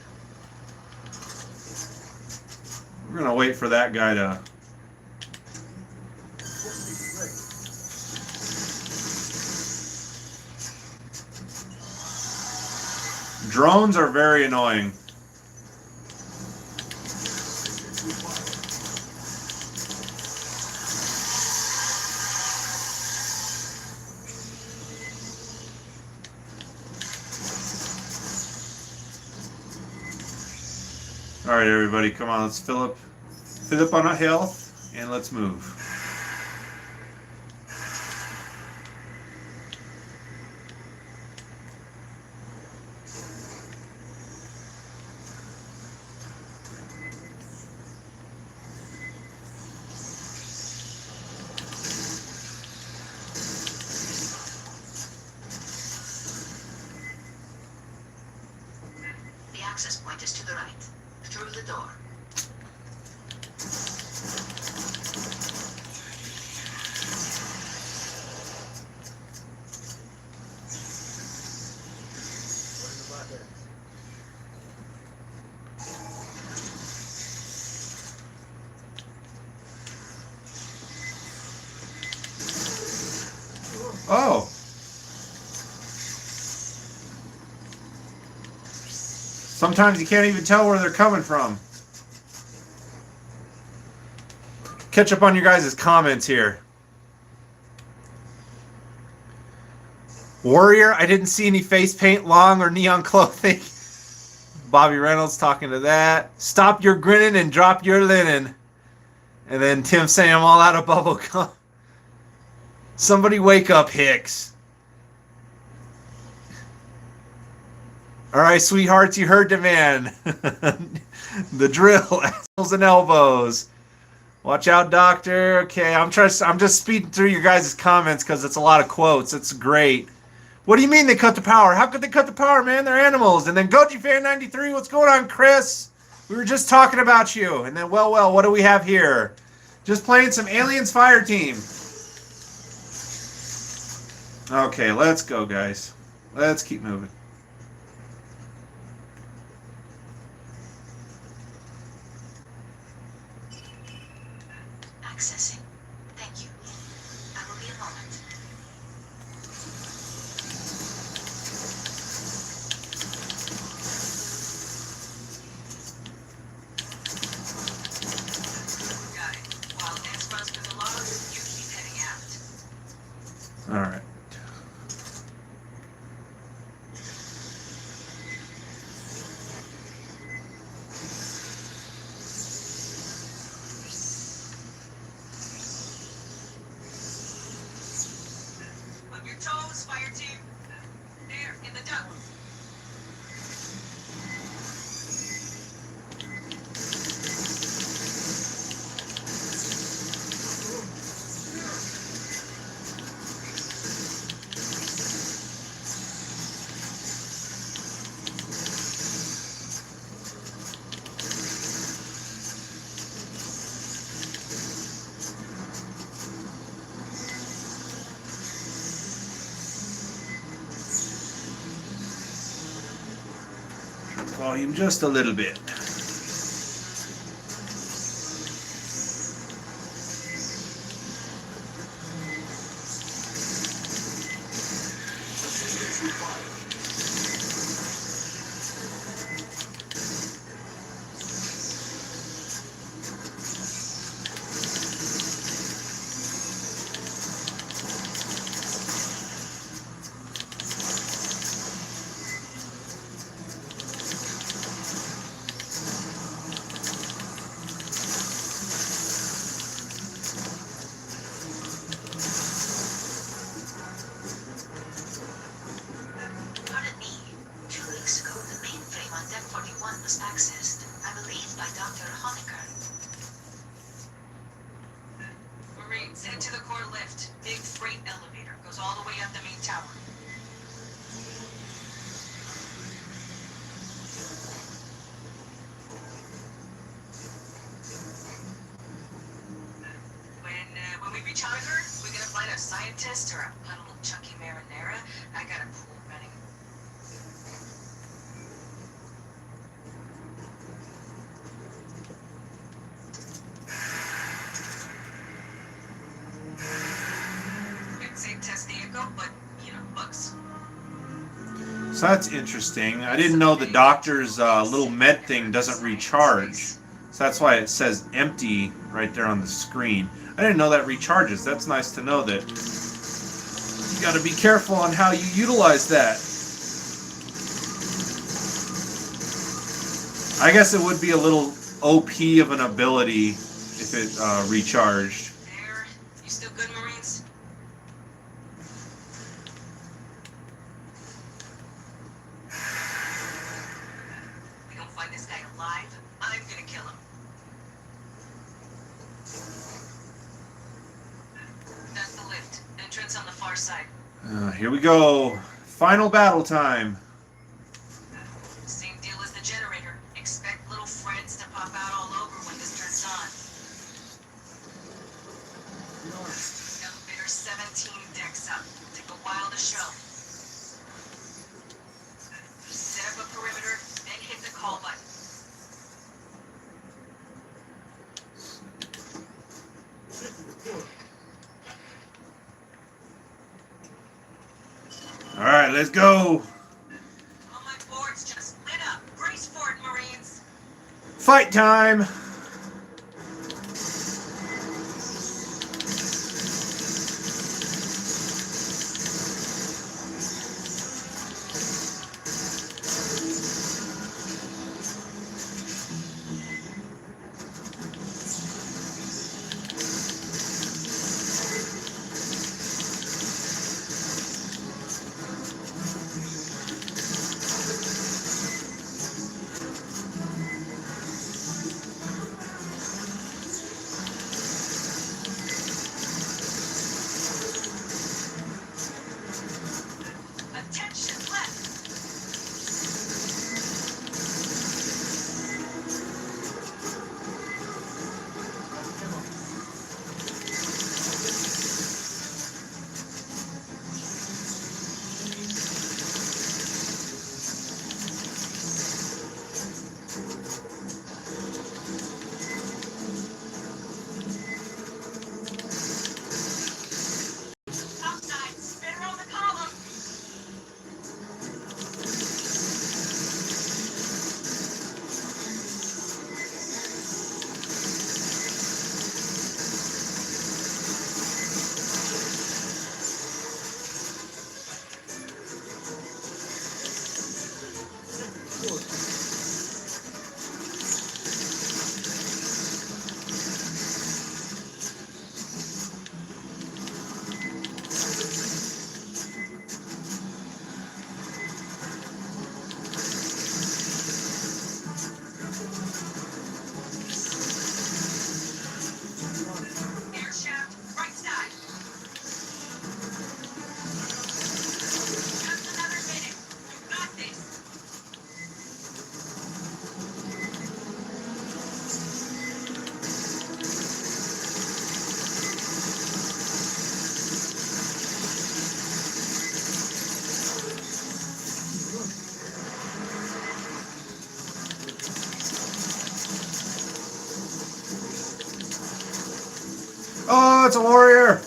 We're gonna wait for that guy to. Drones are very annoying. All right, everybody, come on. Let's fill up on our health, and let's move. The access point is to the right. Through the door. Oh. Sometimes you can't even tell where they're coming from. Catch up on your guys' comments here. Warrior, I didn't see any face paint, long, or neon clothing. Bobby Reynolds talking to that. Stop your grinning and drop your linen. And then Tim saying I'm all out of bubble gum. Somebody wake up, Hicks. All right, sweethearts, you heard the man. The drill, assholes and elbows. Watch out, doctor. Okay, I'm just speeding through your guys' comments because it's a lot of quotes. It's great. What do you mean they cut the power? How could they cut the power, man? They're animals. And then Goji Fan 93, what's going on, Chris? We were just talking about you. And then, well, what do we have here? Just playing some Aliens Fire Team. Okay, let's go, guys. Let's keep moving. Accessing. Thank you. I will be a moment. Got it. While X runs through the logs, you keep heading out. All right. On your toes, fire team. There, in the duct. Volume just a little bit. Pardon me. 2 weeks ago, the mainframe on Deck 41 was accessed, I believe, by Dr. Honecker. Marines, head to the core lift. Big freight elevator goes all the way up the main tower. When we reach Honecker, we're gonna find a scientist or a puddle of chunky marinara. I got a pool running. It's a test vehicle, but, bugs. So that's interesting. I didn't know the doctor's little med thing doesn't recharge. So that's why it says empty right there on the screen. I didn't know that recharges. That's nice to know that you got to be careful on how you utilize that. I guess it would be a little OP of an ability if it recharged. There. You still good, Marines? We don't find this guy alive, I'm gonna kill him. That's the lift. Entrance on the far side. Here we go. Final battle time. Same deal as the generator. Expect little friends to pop out all over when this turns on. Elevator 17 decks up. Take a while to show. Set up a perimeter, then hit the call button. All right, let's go. All my boards just lit up. Brace for it, Marines. Fight time. Attention left. Topside, spin around the column. Air shaft, right side. Just another minute. You got this. Oh, it's a warrior.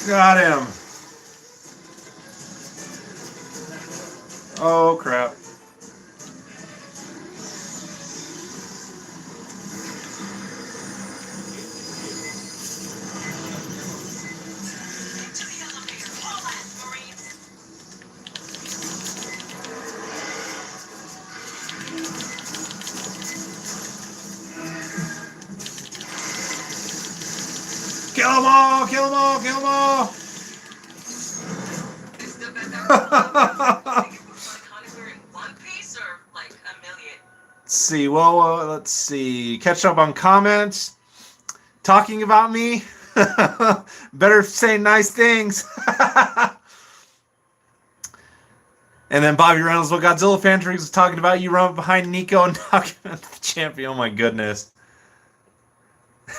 Got him. Oh, crap. Into the elevator. All ass, Marines. Kill them all! Kill them all! Kill them all! They still got that think it looks like Hunter in one piece or like a million? Let's see. Well, let's see. Catch up on comments. Talking about me. Better say nice things. And then Bobby Reynolds, what Godzilla fan tricks is talking about, you run behind Nico and knock him out the champion. Oh my goodness.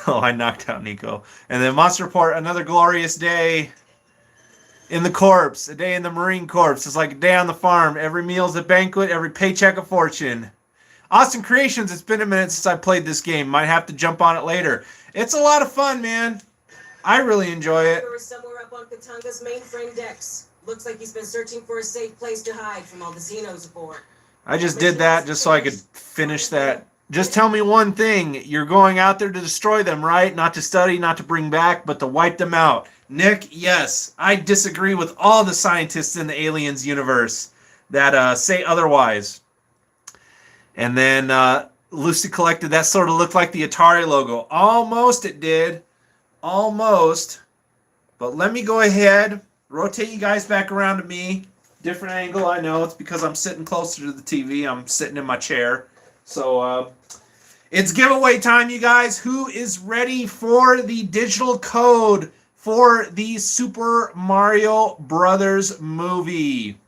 Oh, I knocked out Nico. And then Monster Report, another glorious day. in the corps, a day in the Marine Corps. It's like a day on the farm. Every meal's a banquet, every paycheck a fortune. Austin Creations, it's been a minute since I played this game. Might have to jump on it later. It's a lot of fun, man. I really enjoy it. Somewhere up on Katanga's mainframe decks. Looks like he's been searching for a safe place to hide from all the Xenos aboard. I just did that just so I could finish that. Just tell me one thing. You're going out there to destroy them, right? Not to study, not to bring back, but to wipe them out. Nick, yes. I disagree with all the scientists in the Aliens universe that say otherwise. And then Lucy collected, that sort of looked like the Atari logo. Almost it did. Almost. But let me go ahead, rotate you guys back around to me. Different angle, I know. It's because I'm sitting closer to the TV. I'm sitting in my chair. So it's giveaway time, you guys. Who is ready for the digital code for the Super Mario Brothers movie?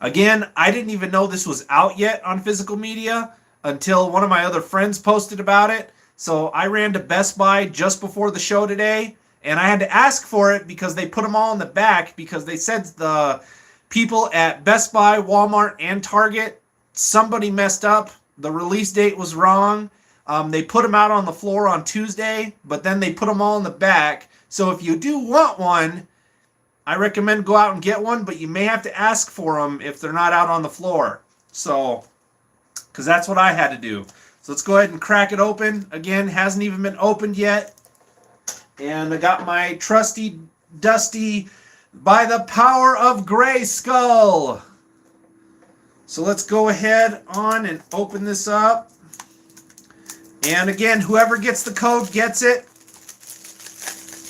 Again, I didn't even know this was out yet on physical media until one of my other friends posted about it. So I ran to Best Buy just before the show today, and I had to ask for it because they put them all in the back because they said the people at Best Buy, Walmart, and Target, somebody messed up. The release date was wrong. They put them out on the floor on Tuesday, but then they put them all in the back. So if you do want one, I recommend go out and get one, but you may have to ask for them if they're not out on the floor. So, because that's what I had to do. So let's go ahead and crack it open. Again, hasn't even been opened yet. And I got my trusty, dusty, by the power of Grayskull. So let's go ahead on and open this up. And again, whoever gets the code gets it.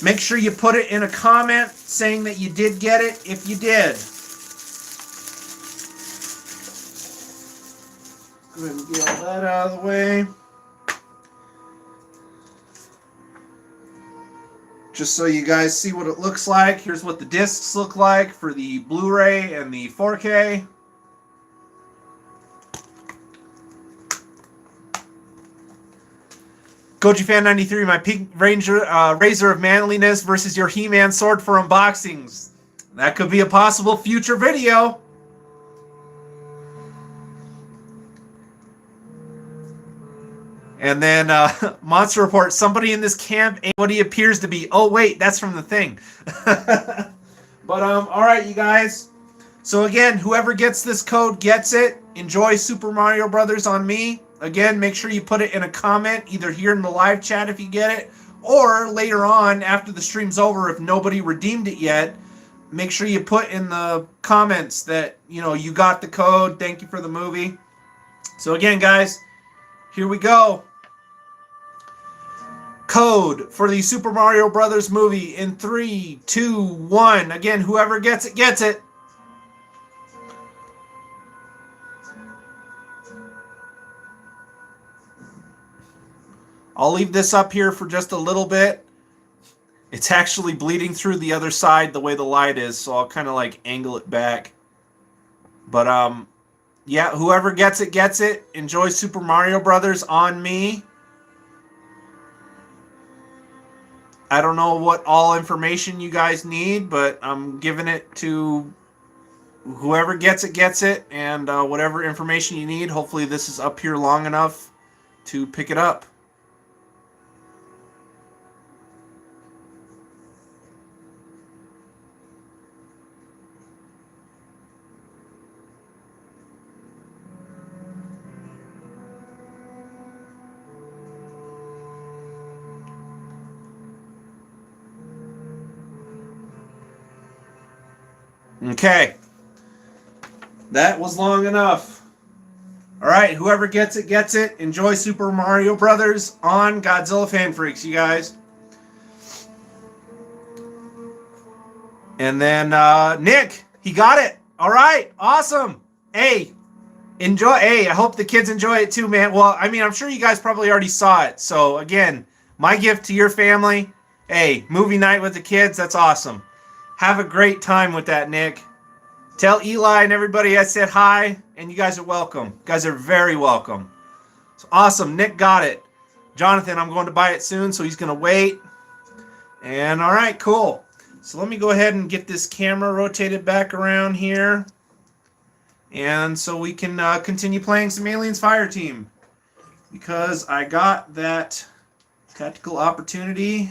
Make sure you put it in a comment saying that you did get it if you did. Go ahead and get all that out of the way. Just so you guys see what it looks like. Here's what the discs look like for the Blu-ray and the 4K. Koji Fan 93, my Pink Ranger Razor of Manliness versus your He-Man sword for unboxings. That could be a possible future video. And then Monster Report, somebody in this camp ain't what he appears to be. Oh, wait, that's from the thing. But, all right, you guys. So, again, whoever gets this code gets it. Enjoy Super Mario Brothers on me. Again, make sure you put it in a comment, either here in the live chat if you get it, or later on after the stream's over if nobody redeemed it yet. Make sure you put in the comments that, you know, you got the code. Thank you for the movie. So, again, guys, here we go. Code for the Super Mario Brothers movie in 3, 2, 1. Again, whoever gets it, gets it. I'll leave this up here for just a little bit. It's actually bleeding through the other side the way the light is, so I'll kind of like angle it back. But, yeah, whoever gets it, gets it. Enjoy Super Mario Brothers on me. I don't know what all information you guys need, but I'm giving it to whoever gets it, gets it. And whatever information you need, hopefully this is up here long enough to pick it up. Okay. That was long enough. All right, whoever gets it, gets it. Enjoy Super Mario Brothers on Godzilla Fan Freaks, you guys. And then Nick, he got it. All right, awesome. Hey, enjoy. Hey, I hope the kids enjoy it too, man. Well, I mean, I'm sure you guys probably already saw it. So, again, my gift to your family. Hey, movie night with the kids, that's awesome. Have a great time with that, Nick. Tell Eli and everybody I said hi, and you guys are welcome. You guys are very welcome. So awesome. Nick got it. Jonathan, I'm going to buy it soon, so he's going to wait. And all right, cool. So let me go ahead and get this camera rotated back around here. And so we can continue playing some Aliens Fireteam. Because I got that tactical opportunity.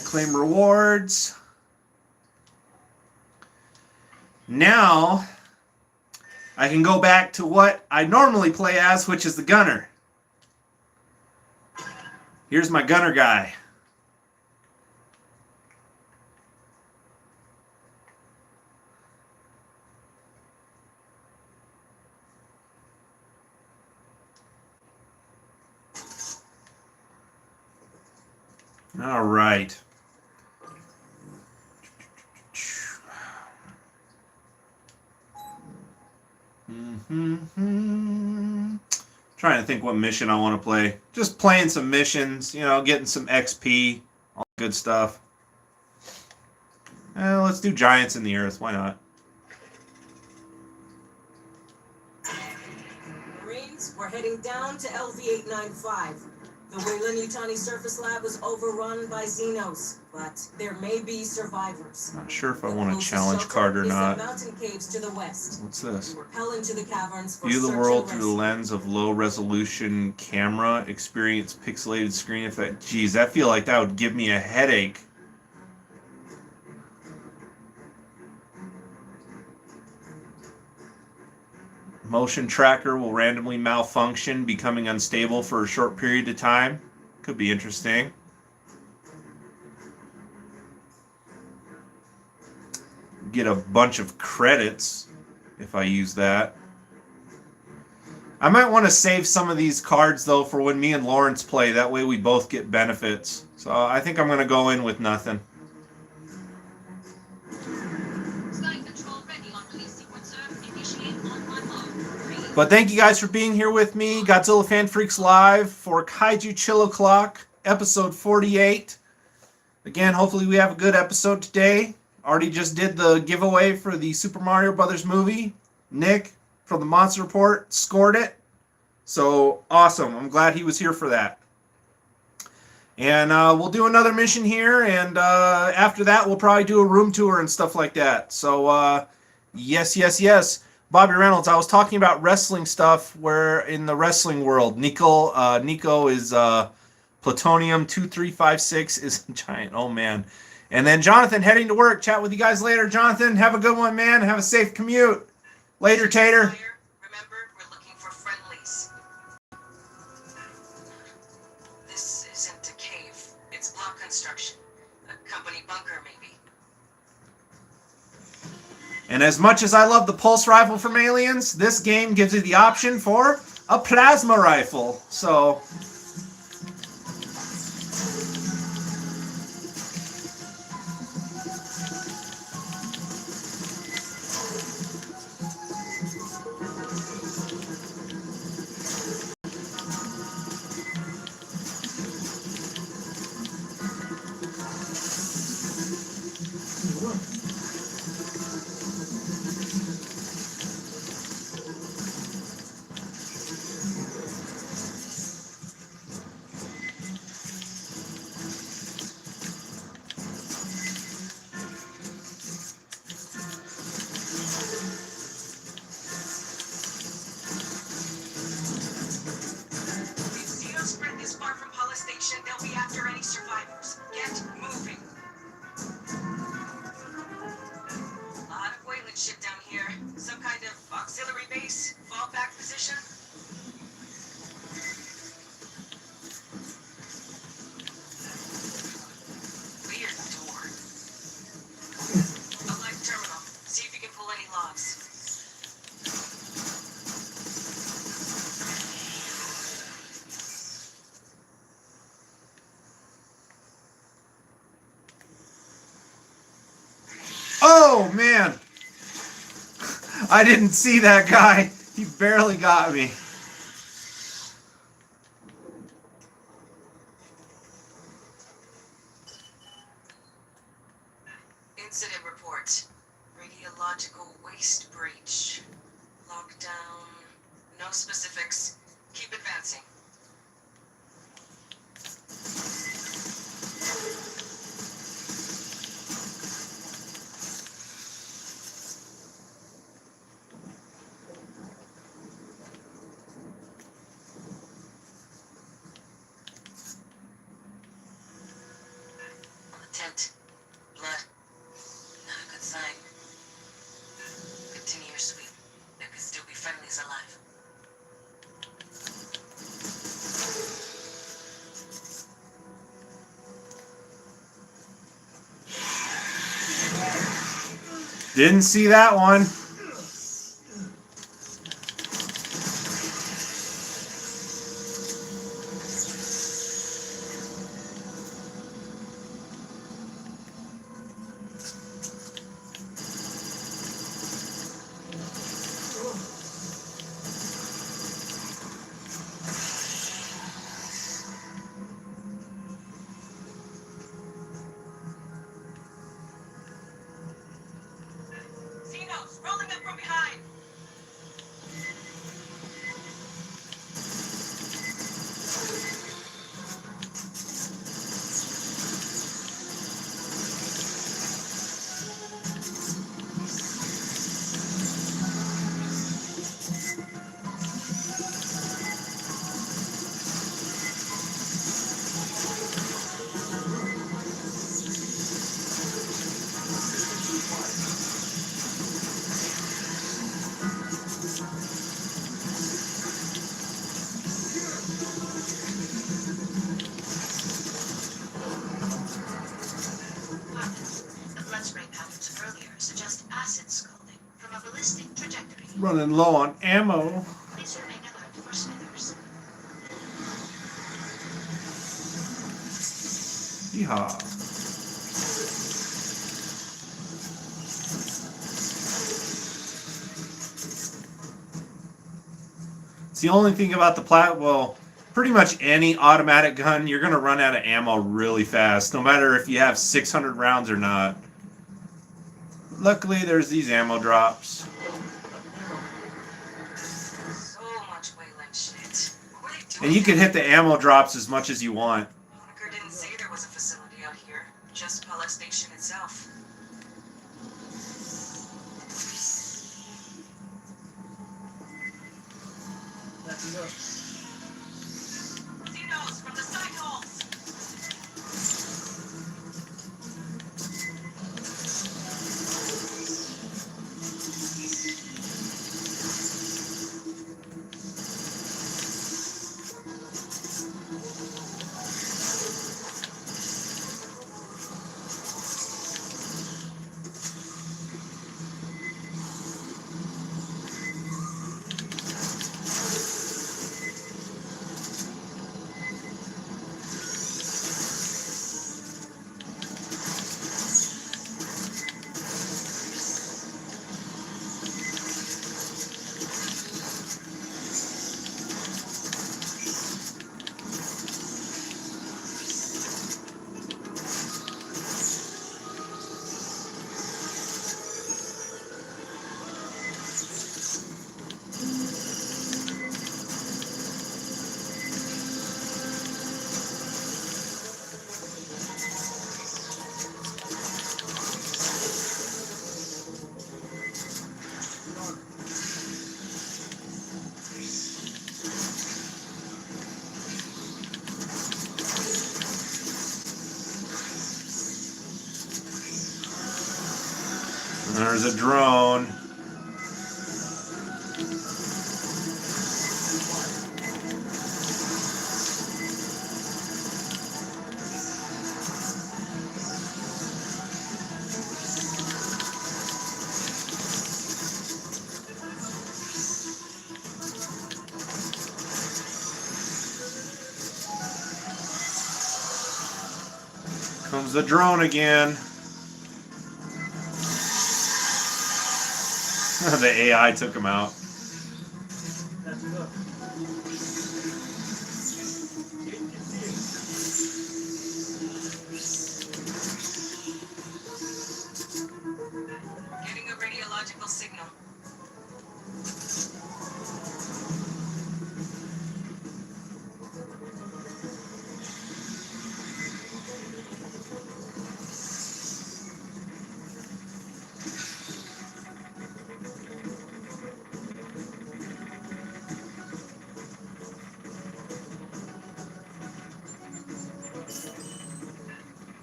Claim rewards. Now, I can go back to what I normally play as, which is the gunner. Here's my gunner guy. All right. Trying to think what mission I want to play. Just playing some missions, you know, getting some XP, all good stuff. Let's do Giants in the Earth. Why not? Marines, we're heading down to LV-895. The Weyland-Yutani surface lab was overrun by Xenos, but there may be survivors. Not sure if I want a challenge card or not. The mountain caves to the west. What's this? Repel into the caverns for View the search world and through the rescue. lens of low-resolution camera. Experience pixelated screen effect. Geez, I feel like that would give me a headache. Motion tracker will randomly malfunction, becoming unstable for a short period of time. Could be interesting. Get a bunch of credits if I use that. I might want to save some of these cards, though, for when me and Lawrence play. That way we both get benefits. So I think I'm going to go in with nothing. But thank you guys for being here with me. Godzilla Fan Freaks Live for Kaiju Chill O'Clock, episode 48. Again, hopefully we have a good episode today. Already just did the giveaway for the Super Mario Brothers movie. Nick from the Monster Report scored it. So awesome. I'm glad he was here for that. And we'll do another mission here. And after that, we'll probably do a room tour and stuff like that. So yes. Bobby Reynolds, I was talking about wrestling stuff where in the wrestling world, Nico is Plutonium 2356 is giant. Oh, man. And then Jonathan heading to work. Chat with you guys later. Jonathan, have a good one, man. Have a safe commute. Later, Tater. Remember, we're looking for friendlies. This isn't a cave. It's block construction. A company bunker, maybe. And as much as I love the pulse rifle from Aliens, this game gives you the option for a plasma rifle. So They'll be after any survivors. Get moving. A lot of Weyland shit down here. Some kind of auxiliary base, fallback position. Weird door. A live terminal. See if you can pull any logs. oh, man. I didn't see that guy. He barely got me. Incident report. Radiological waste breach. Lockdown. No specifics. Keep advancing. tent. Blood. Not a good sign. Continue your sweep. There could still be friendlies alive. Didn't see that one. Xenos, rolling up from behind. The blood spray patterns earlier suggest acid scalding from a ballistic trajectory. Running low on ammo. Please remain alert for Smithers. Yeehaw. It's the only thing about the well, pretty much any automatic gun, you're going to run out of ammo really fast, no matter if you have 600 rounds or not. Luckily, there's these ammo drops. So much Wayland shit. What are they doing? And you can hit the ammo drops as much as you want. Honecker didn't say there was a facility out here. Just Palette Station itself. Xenos from the side halls. There's a drone. Comes the drone again. The AI took him out. Getting a radiological signal.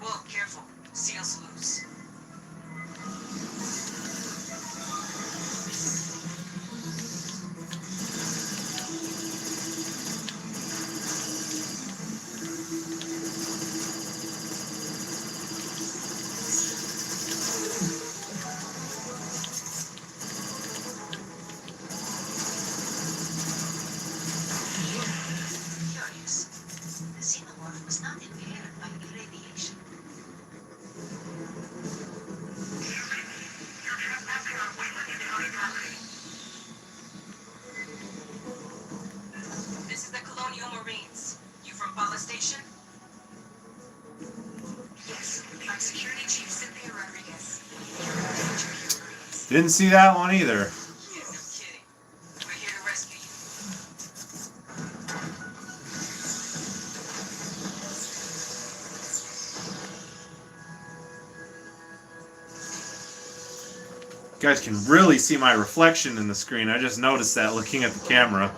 Whoa, careful. Didn't see that one either. Yeah, no kidding. We're here to rescue you. You guys can really see my reflection in the screen. I just noticed that looking at the camera.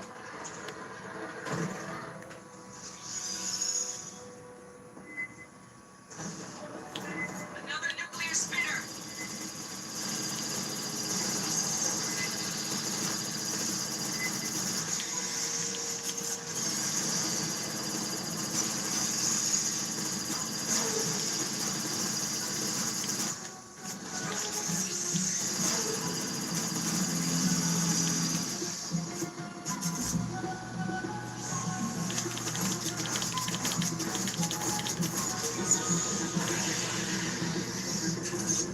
Another nuclear spinner.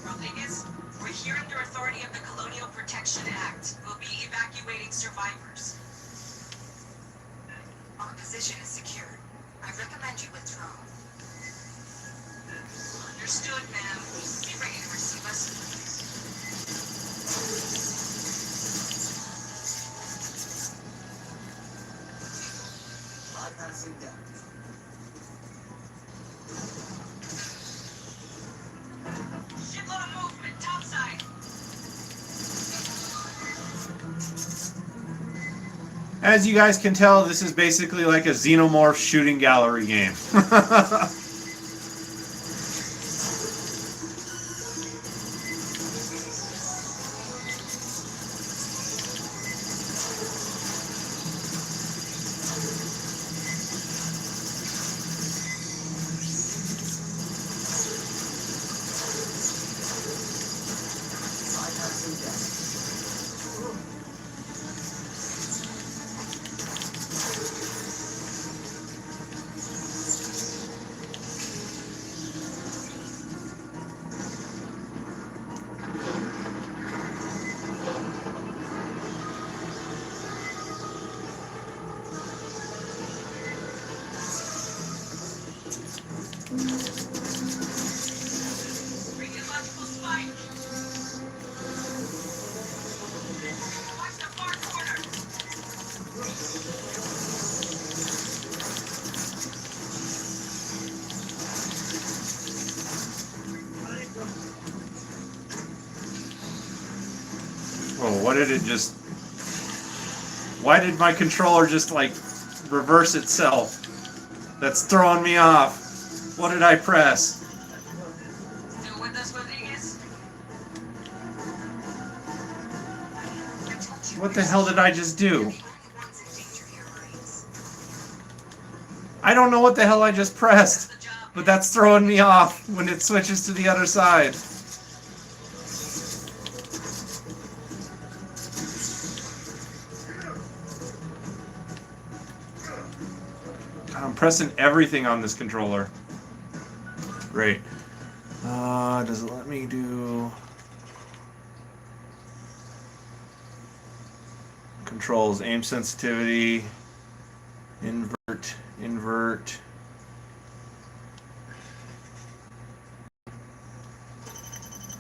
Rodriguez, we're here under authority of the Colonial Protection Act. We'll be evacuating survivors. Our position is secure. I recommend you withdraw. Understood, ma'am. Be ready to receive us. Bypassing deck. Shitload of movement, topside. As you guys can tell, this is basically like a xenomorph shooting gallery game. Bypassing deck. Radiological spike. Watch the far corner. Oh, what did it just... Why did my controller just, like, reverse itself? That's throwing me off. What did I press? Still with us, Rodriguez? What the hell did I just do? I don't know what the hell I just pressed, The job. but that's throwing me off when it switches to the other side. God, I'm pressing everything on this controller. Great. Does it let me do... Controls, aim sensitivity, invert, invert.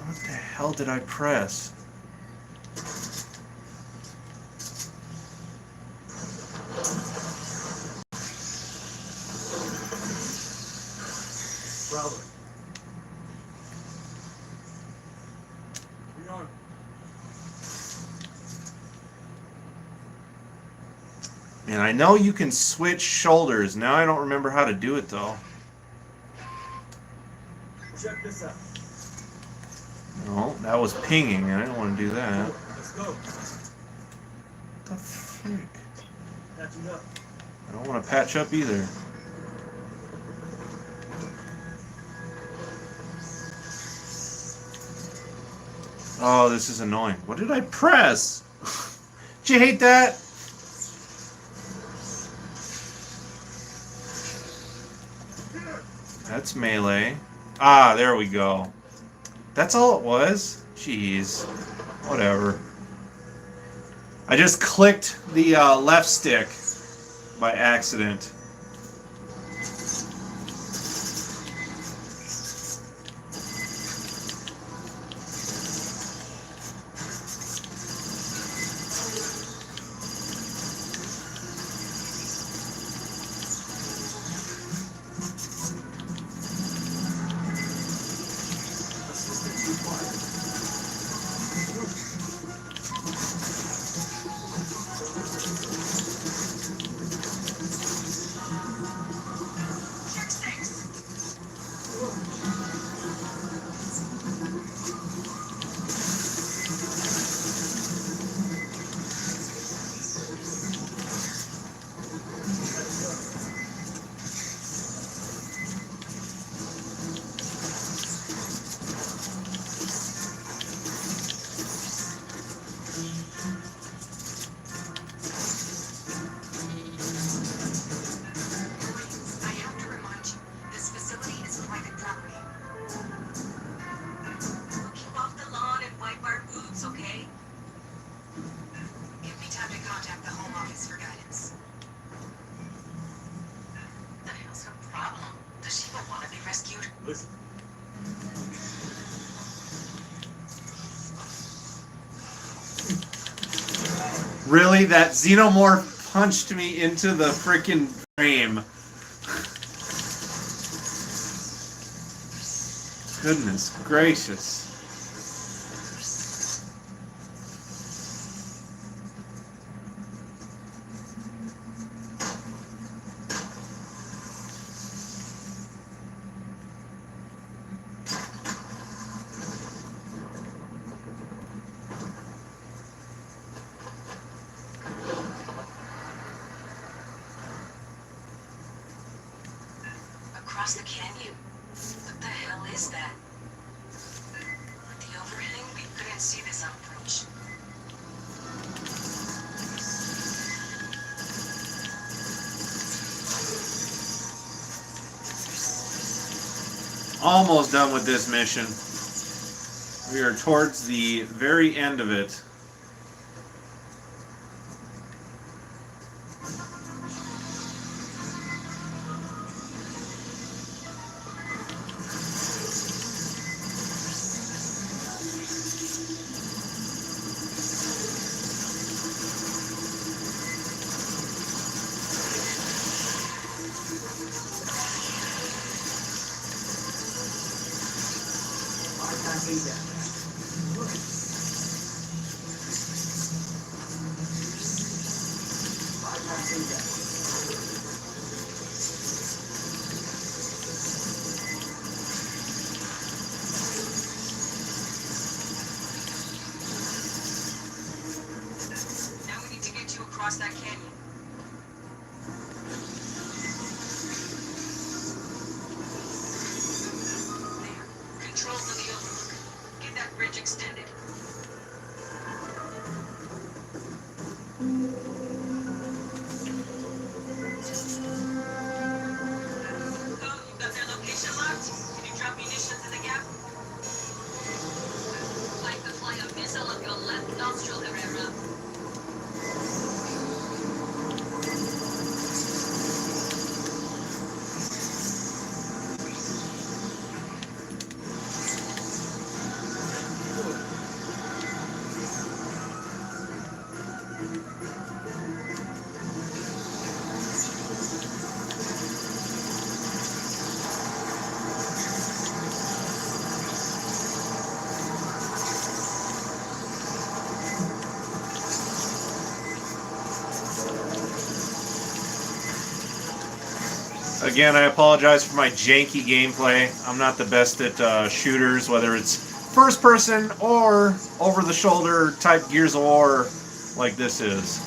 What the hell did I press? Bravo. We're on. Man, I know you can switch shoulders. Now I don't remember how to do it though. Check this out. No, that was pinging. I didn't want to do that. Let's go. What the frick? Catching up. I don't want to patch up either. Oh, this is annoying. What did I press? Did you hate that? That's melee. Ah, there we go. That's all it was? Jeez. Whatever. I just clicked the left stick by accident. Really? That xenomorph punched me into the freaking frame. Goodness gracious. Across the canyon. What the hell is that? With the overhang, we couldn't see this on approach. Almost done with this mission. We are towards the very end of it. Now we need to get you across that canyon. There. Controls on the overlook. Get that bridge extended. Oh, you got their location locked? Can you drop munitions in the gap? I could fly a missile up your left nostril, Herrera. Again, I apologize for my janky gameplay. I'm not the best at shooters, whether it's first person or over the shoulder type Gears of War like this is.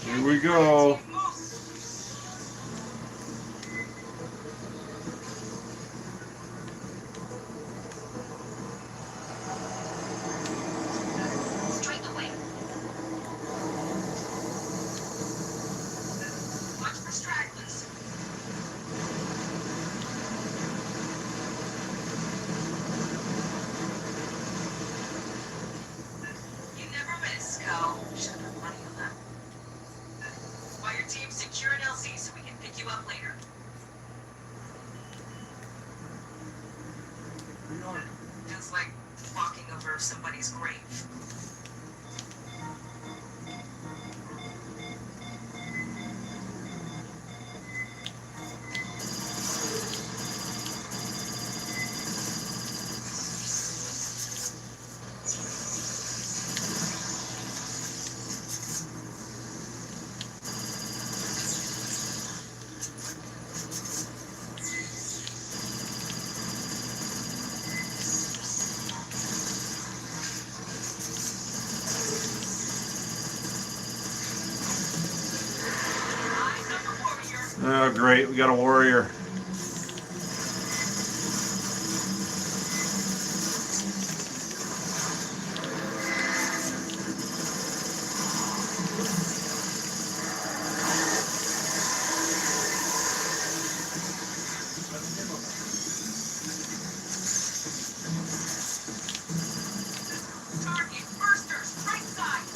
Here we go. Straight away. Watch for stragglers. You never miss, Cal. Should have money on that. While your team secure an LC so we can pick you up later. Feels like walking over somebody's grave. Oh, great. We got a warrior. Target firsters, right side.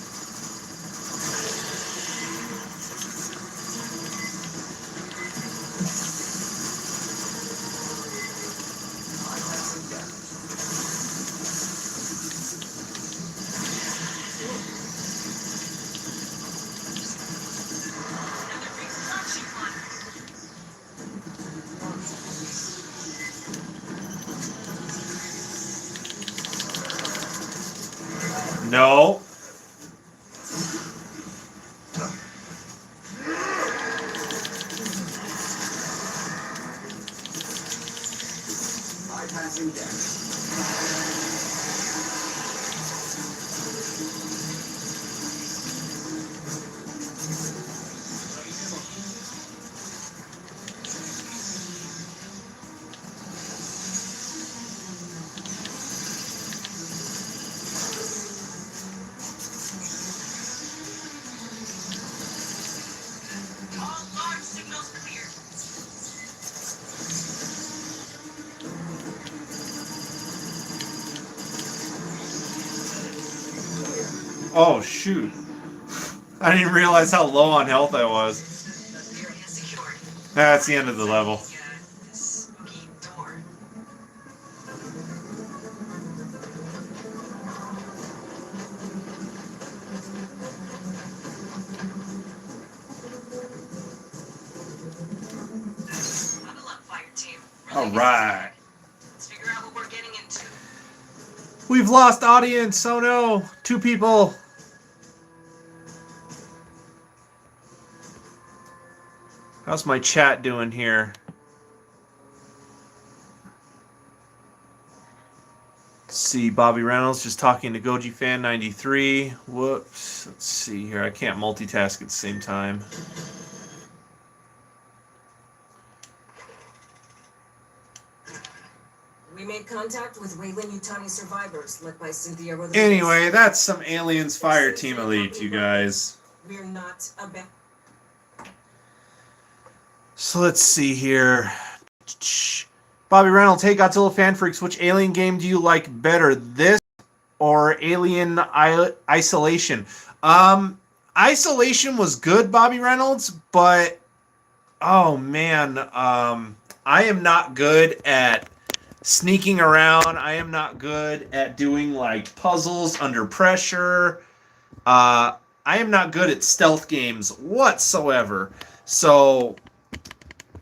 No. Bypassing deck. All large signals clear. Oh, shoot. I didn't realize how low on health I was. Area secured. That's the end of the level. This spooky door. Huddle up, fire team. All right. Let's figure out what we're getting into. We've lost audience. Oh no. 2 people. How's my chat doing here? Let's see, Bobby Reynolds just talking to Goji Fan 93. Whoops. Let's see here. I can't multitask at the same time. We made contact with Weyland-Yutani survivors, led by Cynthia Rodriguez. Anyway, that's some Aliens Fire Team Elite, you guys. We're not a So let's see here. Bobby Reynolds, hey Godzilla fan freaks, which Alien game do you like better, this or Alien Isolation? Isolation was good, Bobby Reynolds, but oh man, I am not good at sneaking around. I am not good at doing like puzzles under pressure. I am not good at stealth games whatsoever. So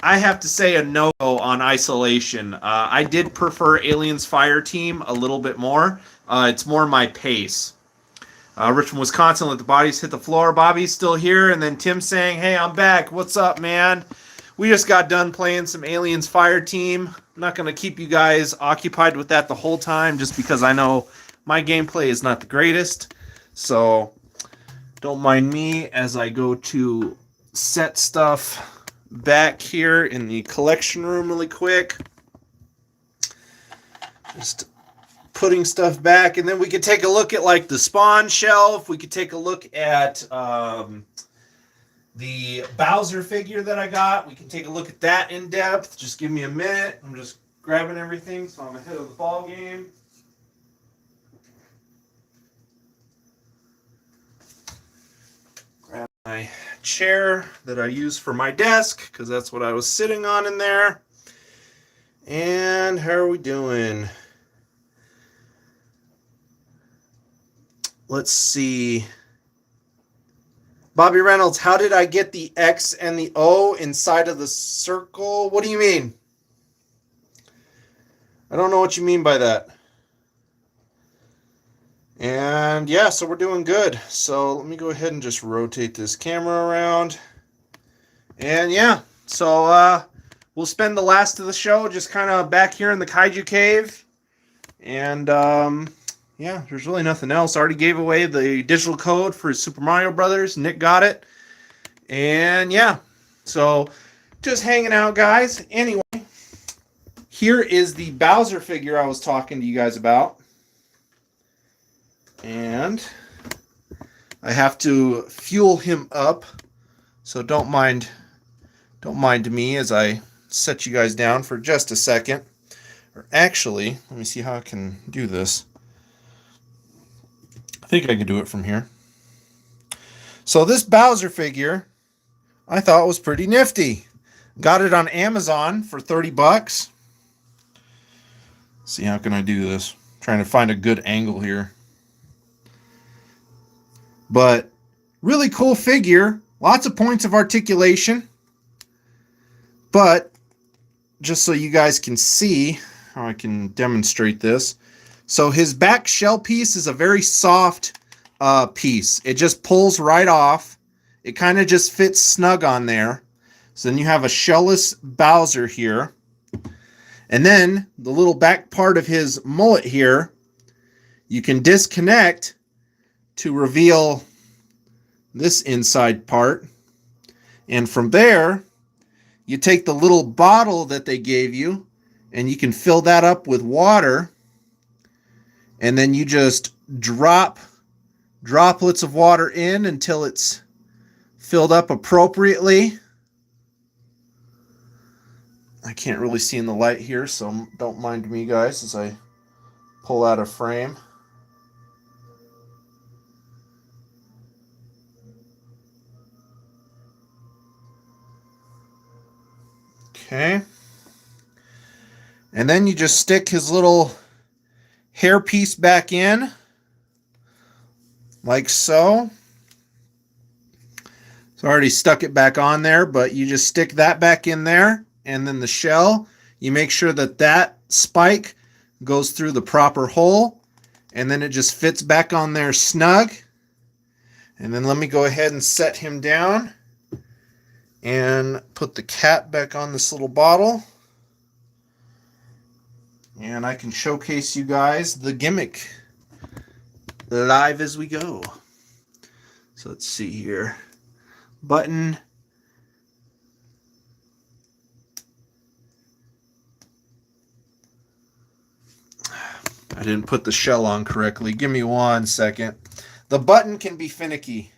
I have to say a no on Isolation. I did prefer Aliens Fire Team a little bit more. It's more my pace. Rich from Wisconsin, let the bodies hit the floor. Bobby's still here. And then Tim saying, hey, I'm back. What's up, man? We just got done playing some Aliens Fire Team. I'm not going to keep you guys occupied with that the whole time just because I know my gameplay is not the greatest. So don't mind me as I go to set stuff back here in the collection room really quick. Just putting stuff back, and then we could take a look at like the spawn shelf. We could take a look at the Bowser figure that I got. We can take a look at that in depth. Just give me a minute. I'm just grabbing everything so I'm ahead of the ball game. Grab my chair that I use for my desk because that's what I was sitting on in there. And how are we doing? Let's see. Bobby Reynolds, how did I get the X and the O inside of the circle? What do you mean? I don't know what you mean by that. And yeah, so we're doing good. So let me go ahead and just rotate this camera around. And yeah, so we'll spend the last of the show just kind of back here in the Kaiju Cave. And yeah, there's really nothing else. I already gave away the digital code for Super Mario Brothers. Nick got it. And yeah, so just hanging out, guys. Anyway, here is the Bowser figure I was talking to you guys about. And I have to fuel him up. So don't mind me as I set you guys down for just a second. Or actually, let me see how I can do this. I think I can do it from here. So this Bowser figure, I thought was pretty nifty. Got it on Amazon for $30. See, how can I do this? Trying to find a good angle here. But really cool figure. Lots of points of articulation. But just so you guys can see how I can demonstrate this. So his back shell piece is a very soft piece. It just pulls right off. It kind of just fits snug on there. So then you have a shellless Bowser here. And then the little back part of his mullet here, you can disconnect to reveal this inside part. And from there, you take the little bottle that they gave you and you can fill that up with water. And then you just drop droplets of water in until it's filled up appropriately. I can't really see in the light here, so don't mind me, guys, as I pull out a frame. Okay. And then you just stick his little hair piece back in, like so. So I already stuck it back on there, but you just stick that back in there, and then the shell, you make sure that that spike goes through the proper hole, and then it just fits back on there snug. And then let me go ahead and set him down and put the cap back on this little bottle. And I can showcase you guys the gimmick live as we go. So let's see here. Button. I didn't put the shell on correctly. Give me 1 second. The button can be finicky.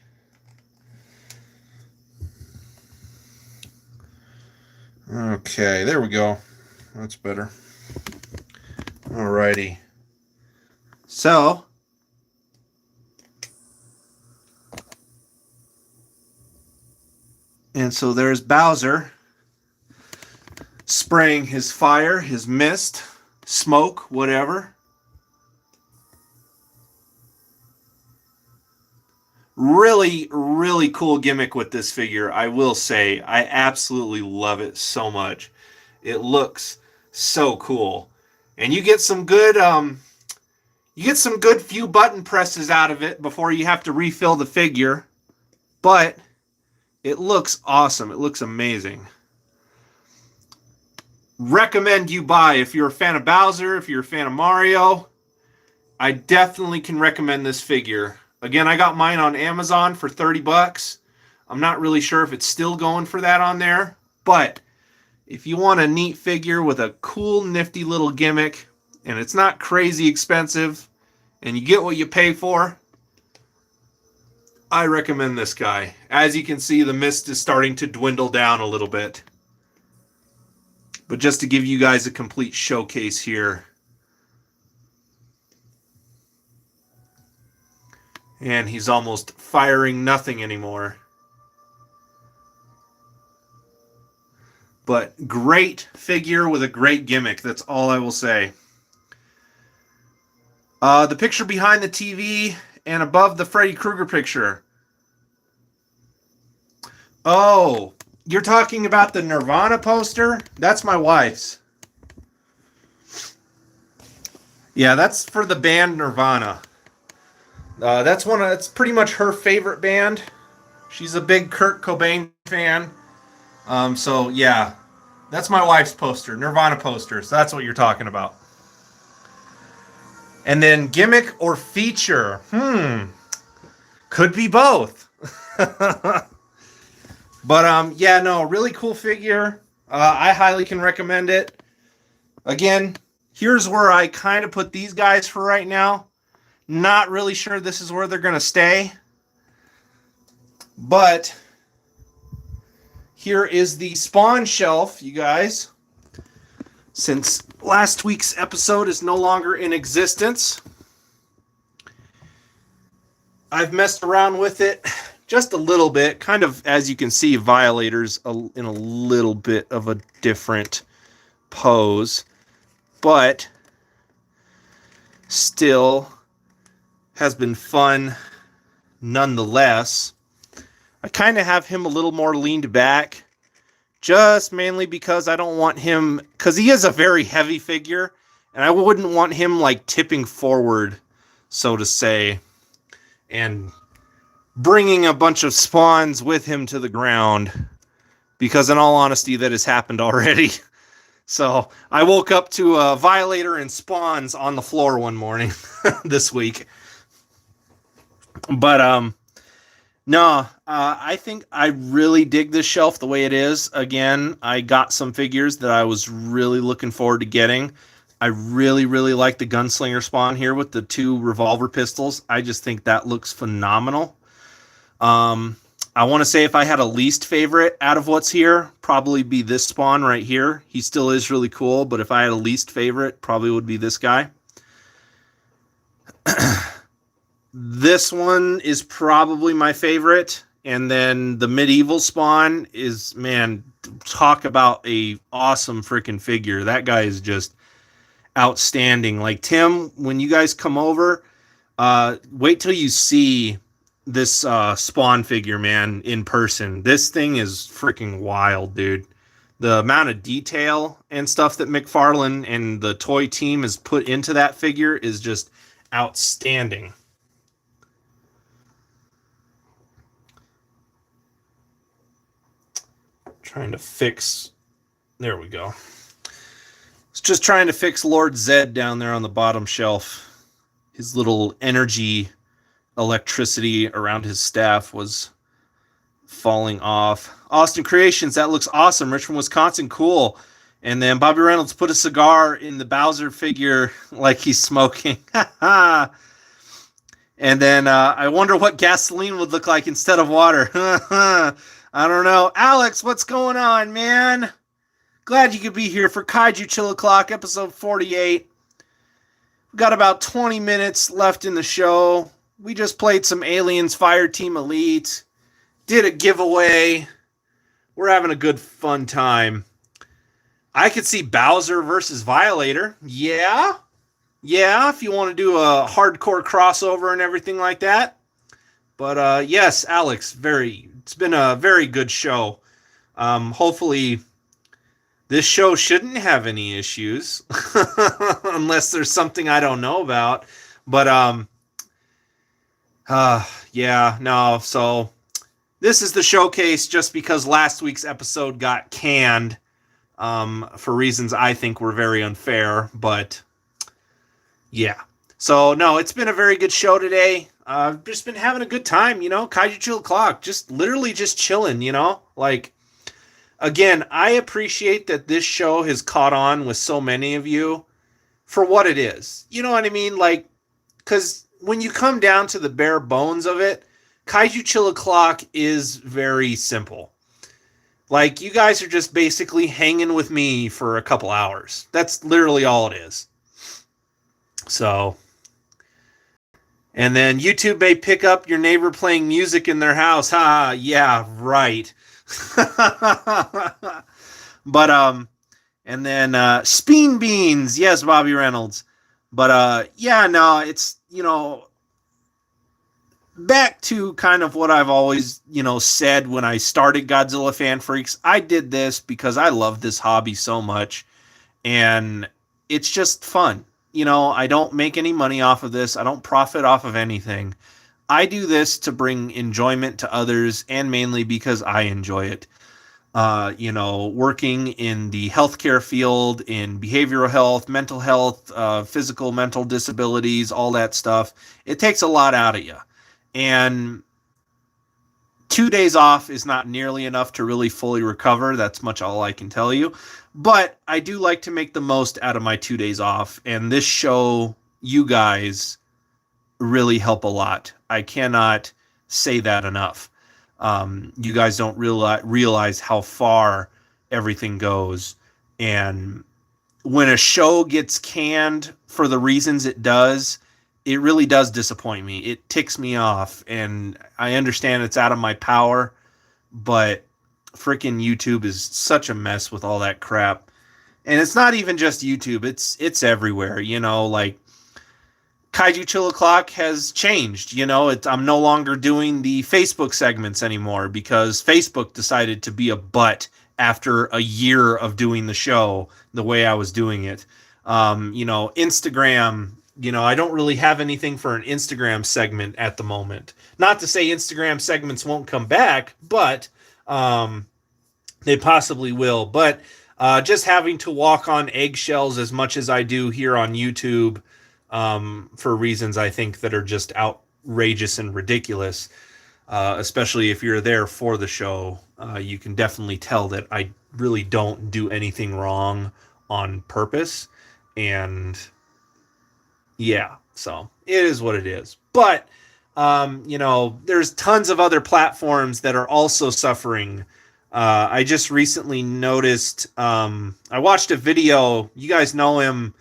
Okay, there we go. That's better. Alrighty. So, and so there's Bowser spraying his fire, his mist, smoke, whatever. Really, really cool gimmick with this figure, I will say. I absolutely love it so much. It looks so cool. And you get some good few button presses out of it before you have to refill the figure. But it looks awesome. It looks amazing. Recommend you buy if you're a fan of Bowser, if you're a fan of Mario. I definitely can recommend this figure. Again, I got mine on Amazon for $30. I'm not really sure if it's still going for that on there, but if you want a neat figure with a cool, nifty little gimmick, and it's not crazy expensive, and you get what you pay for, I recommend this guy. As you can see, the mist is starting to dwindle down a little bit. But just to give you guys a complete showcase here. And he's almost firing nothing anymore. But great figure with a great gimmick. That's all I will say. The picture behind the TV and above the Freddy Krueger picture. Oh, you're talking about the Nirvana poster? That's my wife's. Yeah, that's for the band Nirvana. That's pretty much her favorite band. She's a big Kurt Cobain fan. So yeah, that's my wife's poster, Nirvana poster. So that's what you're talking about. And then gimmick or feature? Could be both. But yeah, no, really cool figure. I highly can recommend it. Again, here's where I kind of put these guys for right now. Not really sure this is where they're going to stay. But here is the Spawn shelf, you guys. Since last week's episode is no longer in existence, I've messed around with it just a little bit. Kind of, as you can see, Violator's in a little bit of a different pose. But still has been fun nonetheless. I kind of have him a little more leaned back, just mainly because I don't want him, because he is a very heavy figure, and I wouldn't want him like tipping forward, so to say. and bringing a bunch of spawns with him to the ground, because in all honesty, that has happened already. So I woke up to a Violator and spawns on the floor one morning this week. But no, I think I really dig this shelf the way it is. Again, I got some figures that I was really looking forward to getting. I really, really like the Gunslinger spawn here with the 2 revolver pistols. I just think that looks phenomenal. I want to say if I had a least favorite out of what's here, probably be this spawn right here. He still is really cool, but if I had a least favorite, probably would be this guy. This one is probably my favorite. And then the medieval spawn is, man, talk about a awesome freaking figure. That guy is just outstanding. Like, Tim, when you guys come over, wait till you see this spawn figure, man, in person. This thing is freaking wild, dude. The amount of detail and stuff that McFarlane and the toy team has put into that figure is just outstanding. Trying to fix... There we go. It's just trying to fix Lord Zed down there on the bottom shelf. His little energy electricity around his staff was falling off. Austin Creations, that looks awesome. Rich from Wisconsin, cool. And then Bobby Reynolds put a cigar in the Bowser figure like he's smoking. And then I wonder what gasoline would look like instead of water. I don't know. Alex, what's going on, man? Glad you could be here for Kaiju Chill O'Clock, episode 48. We've got about 20 minutes left in the show. We just played some Aliens Fireteam Elite. Did a giveaway. We're having a good, fun time. I could see Bowser versus Violator. Yeah, if you want to do a hardcore crossover and everything like that. But yes, Alex, it's been a very good show. Hopefully this show shouldn't have any issues unless there's something I don't know about. But yeah, no, so this is the showcase just because last week's episode got canned for reasons I think were very unfair, but yeah. So, no, it's been a very good show today. I've just been having a good time, Kaiju Chill Clock, just literally just chilling, like, again, I appreciate that this show has caught on with so many of you for what it is. You know what I mean? Like, because when you come down to the bare bones of it, Kaiju Chill O'Clock is very simple. Like, you guys are just basically hanging with me for a couple hours. That's literally all it is. So, and then YouTube may pick up your neighbor playing music in their house. Ha, yeah, right. But, and then, Speen Beans. Yes, Bobby Reynolds. But, yeah, no, it's, back to kind of what I've always, said when I started Godzilla Fan Freaks. I did this because I love this hobby so much, and it's just fun. I don't make any money off of this. I don't profit off of anything. I do this to bring enjoyment to others, and mainly because I enjoy it. Working in the healthcare field, in behavioral health, mental health, physical, mental disabilities, all that stuff, it takes a lot out of you. And 2 days off is not nearly enough to really fully recover. That's much all I can tell you. But I do like to make the most out of my 2 days off. And this show, you guys really help a lot. I cannot say that enough. You guys don't realize how far everything goes. And when a show gets canned for the reasons it does, it really does disappoint me. It ticks me off, and I understand it's out of my power, but freaking YouTube is such a mess with all that crap. And it's not even just YouTube. It's everywhere, like Kaiju Chill O'Clock has changed. I'm no longer doing the Facebook segments anymore because Facebook decided to be a butt after a year of doing the show the way I was doing it. Instagram I don't really have anything for an Instagram segment at the moment. Not to say Instagram segments won't come back, but they possibly will. But just having to walk on eggshells as much as I do here on YouTube, for reasons I think that are just outrageous and ridiculous, especially if you're there for the show, you can definitely tell that I really don't do anything wrong on purpose. And yeah, so it is what it is. But, there's tons of other platforms that are also suffering. I just recently noticed, I watched a video. You guys know him,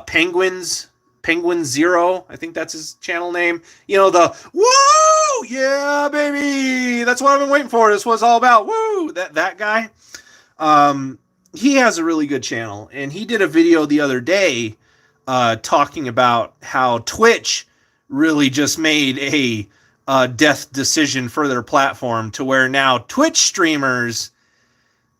Penguin Zero. I think that's his channel name. The woo, yeah, baby. That's what I've been waiting for. This was all about woo. That guy. He has a really good channel, and he did a video the other day talking about how Twitch really just made a death decision for their platform, to where now Twitch streamers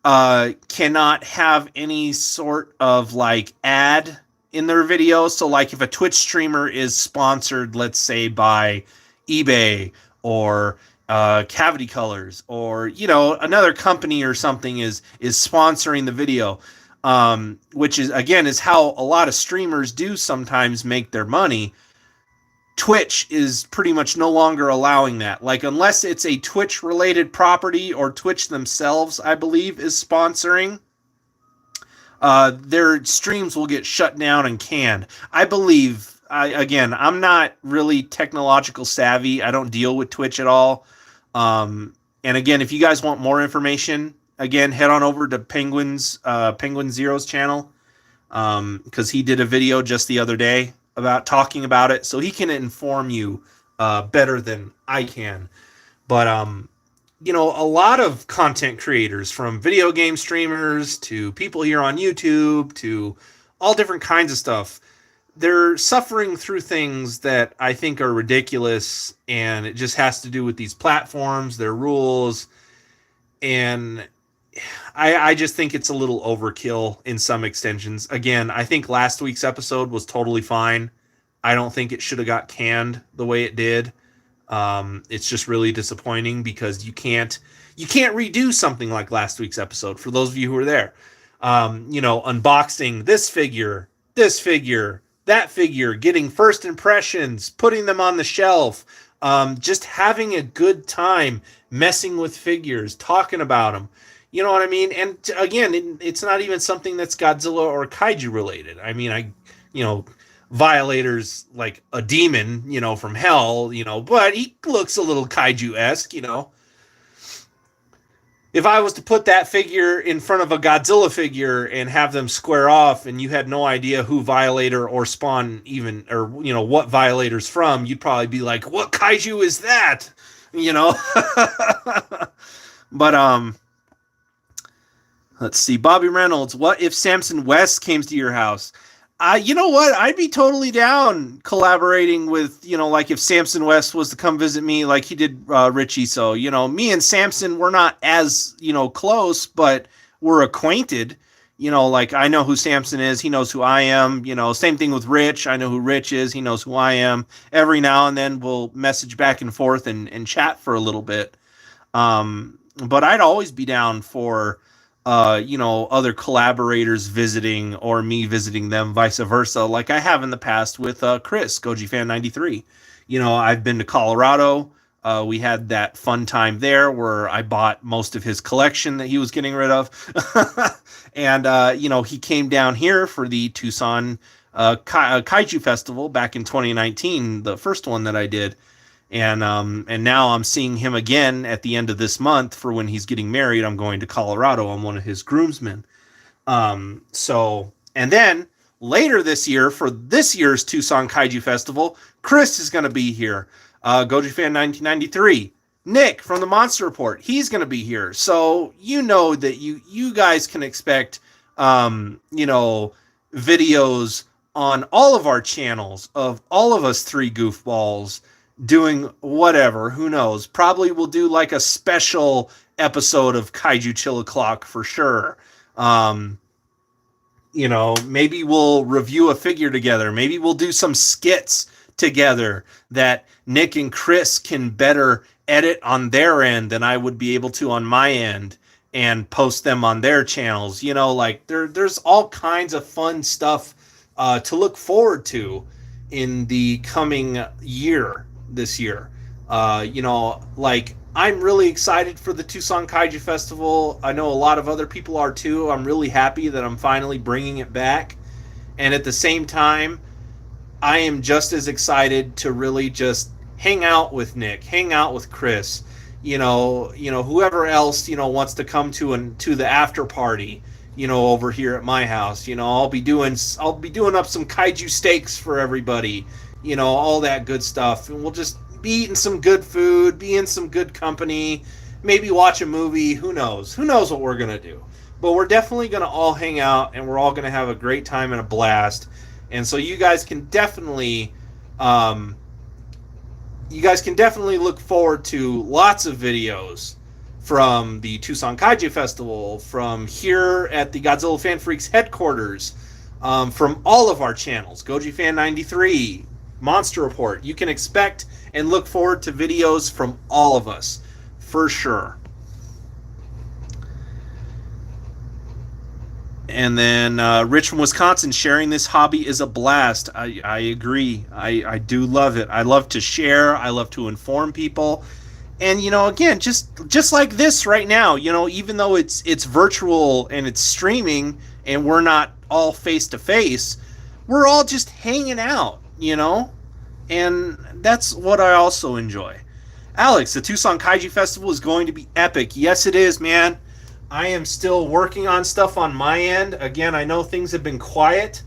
cannot have any sort of like ad in their video. So like if a Twitch streamer is sponsored, let's say by eBay or Cavity Colors, or another company or something is sponsoring the video, which is how a lot of streamers do sometimes make their money. Twitch is pretty much no longer allowing that. Like, unless it's a Twitch related property, or Twitch themselves, I believe, is sponsoring, their streams will get shut down and canned. I believe, I'm not really technological savvy. I don't deal with Twitch at all. And again, if you guys want more information, again, head on over to Penguin Zero's channel, because he did a video just the other day about talking about it, so he can inform you better than I can. But a lot of content creators, from video game streamers to people here on YouTube to all different kinds of stuff, they're suffering through things that I think are ridiculous, and it just has to do with these platforms, their rules, and I just think it's a little overkill in some extensions. Again, I think last week's episode was totally fine. I don't think it should have got canned the way it did. It's just really disappointing, because you can't redo something like last week's episode. For those of you who were there, unboxing this figure, that figure, getting first impressions, putting them on the shelf, just having a good time messing with figures, talking about them. You know what I mean? And again, it's not even something that's Godzilla or Kaiju related. I mean, Violator's like a demon, from hell, but he looks a little Kaiju-esque, If I was to put that figure in front of a Godzilla figure and have them square off, and you had no idea who Violator or Spawn even, or, what Violator's from, you'd probably be like, what Kaiju is that? But, let's see. Bobby Reynolds, what if Samson West came to your house? You know what? I'd be totally down collaborating with, like if Samson West was to come visit me like he did Richie. So, me and Samson, we're not as, close, but we're acquainted. Like I know who Samson is. He knows who I am. Same thing with Rich. I know who Rich is. He knows who I am. Every now and then we'll message back and forth and chat for a little bit. But I'd always be down for other collaborators visiting, or me visiting them, vice versa, like I have in the past with Chris, Goji Fan 93. I've been to Colorado. We had that fun time there where I bought most of his collection that he was getting rid of. And, he came down here for the Tucson Kaiju Festival back in 2019, the first one that I did. And now I'm seeing him again at the end of this month for when he's getting married. I'm going to Colorado. I'm one of his groomsmen. And then later this year, for this year's Tucson Kaiju Festival, Chris is going to be here. Goji Fan 1993. Nick from the Monster Report, he's going to be here. So that you guys can expect, videos on all of our channels of all of us three goofballs doing whatever. Who knows? Probably we'll do like a special episode of Kaiju Chill O'Clock for sure. maybe we'll review a figure together. Maybe we'll do some skits together that Nick and Chris can better edit on their end than I would be able to on my end and post them on their channels. Like there's all kinds of fun stuff to look forward to in the coming year, this year. Like I'm really excited for the Tucson Kaiju Festival. I know a lot of other people are too. I'm really happy that I'm finally bringing it back. And at the same time, I am just as excited to really just hang out with Nick, hang out with Chris, whoever else, wants to come to the after party, over here at my house. I'll be doing up some kaiju steaks for everybody, all that good stuff. And we'll just be eating some good food, be in some good company, maybe watch a movie. Who knows what we're going to do. But we're definitely going to all hang out, and we're all going to have a great time and a blast. And so you guys can definitely look forward to lots of videos from the Tucson Kaiju Festival, from here at the Godzilla Fan Freaks headquarters, from all of our channels, Goji Fan 93, Monster Report. You can expect and look forward to videos from all of us, for sure. And then Rich from Wisconsin, sharing this hobby is a blast. I agree. I do love it. I love to share. I love to inform people. And, again, just like this right now, even though it's virtual and it's streaming and we're not all face-to-face, we're all just hanging out, And that's what I also enjoy. Alex, the Tucson Kaiju Festival is going to be epic. Yes, it is, man. I am still working on stuff on my end. Again, I know things have been quiet,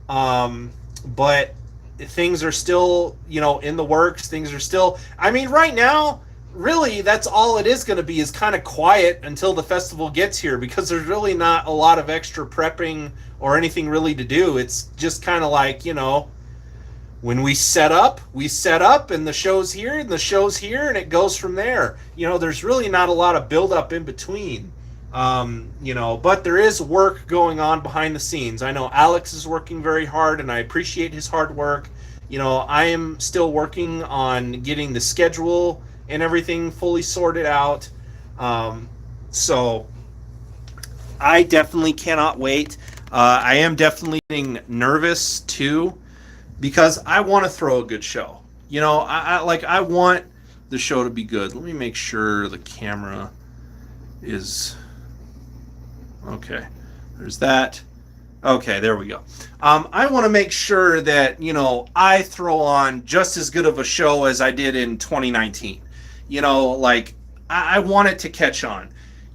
but things are still, in the works. Things are still, right now, really, that's all it is going to be, is kind of quiet until the festival gets here, because there's really not a lot of extra prepping or anything really to do. It's just kind of like, when we set up, and the show's here, and it goes from there. There's really not a lot of build-up in between. But there is work going on behind the scenes. I know Alex is working very hard, and I appreciate his hard work. I am still working on getting the schedule and everything fully sorted out. So I definitely cannot wait. I am definitely getting nervous too, because I want to throw a good show. I want the show to be good. Let me make sure the camera is okay. There's that. Okay, there we go. I want to make sure that, I throw on just as good of a show as I did in 2019. I want it to catch on.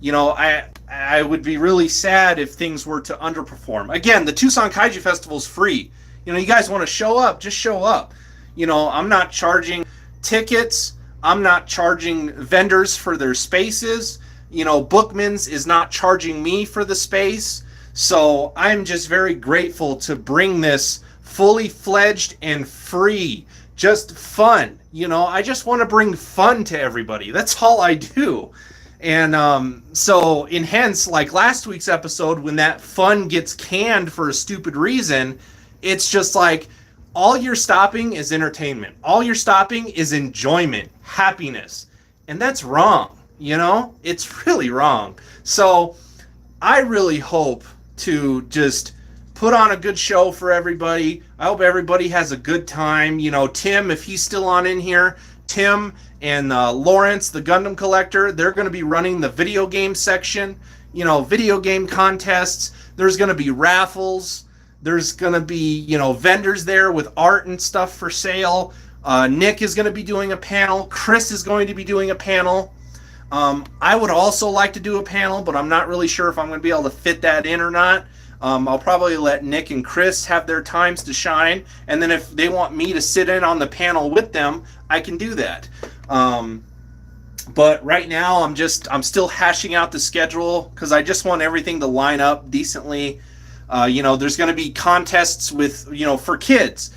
I would be really sad if things were to underperform. Again, the Tucson Kaiju Festival is free. You guys want to show up, just show up. I'm not charging tickets. I'm not charging vendors for their spaces. Bookman's is not charging me for the space. So I'm just very grateful to bring this fully fledged and free. Just fun. I just want to bring fun to everybody. That's all I do. And so in hence, like last week's episode, when that fun gets canned for a stupid reason, it's just like, all you're stopping is entertainment. All you're stopping is enjoyment, happiness. And that's wrong. It's really wrong. So I really hope to just put on a good show for everybody. I hope everybody has a good time. Tim, if he's still on in here, Tim and Lawrence, the Gundam collector, they're going to be running the video game section, video game contests. There's going to be raffles. There's going to be, vendors there with art and stuff for sale. Nick is going to be doing a panel. Chris is going to be doing a panel. I would also like to do a panel, but I'm not really sure if I'm going to be able to fit that in or not. I'll probably let Nick and Chris have their times to shine, and then if they want me to sit in on the panel with them, I can do that. But right now, I'm still hashing out the schedule, because I just want everything to line up decently. There's going to be contests with, for kids,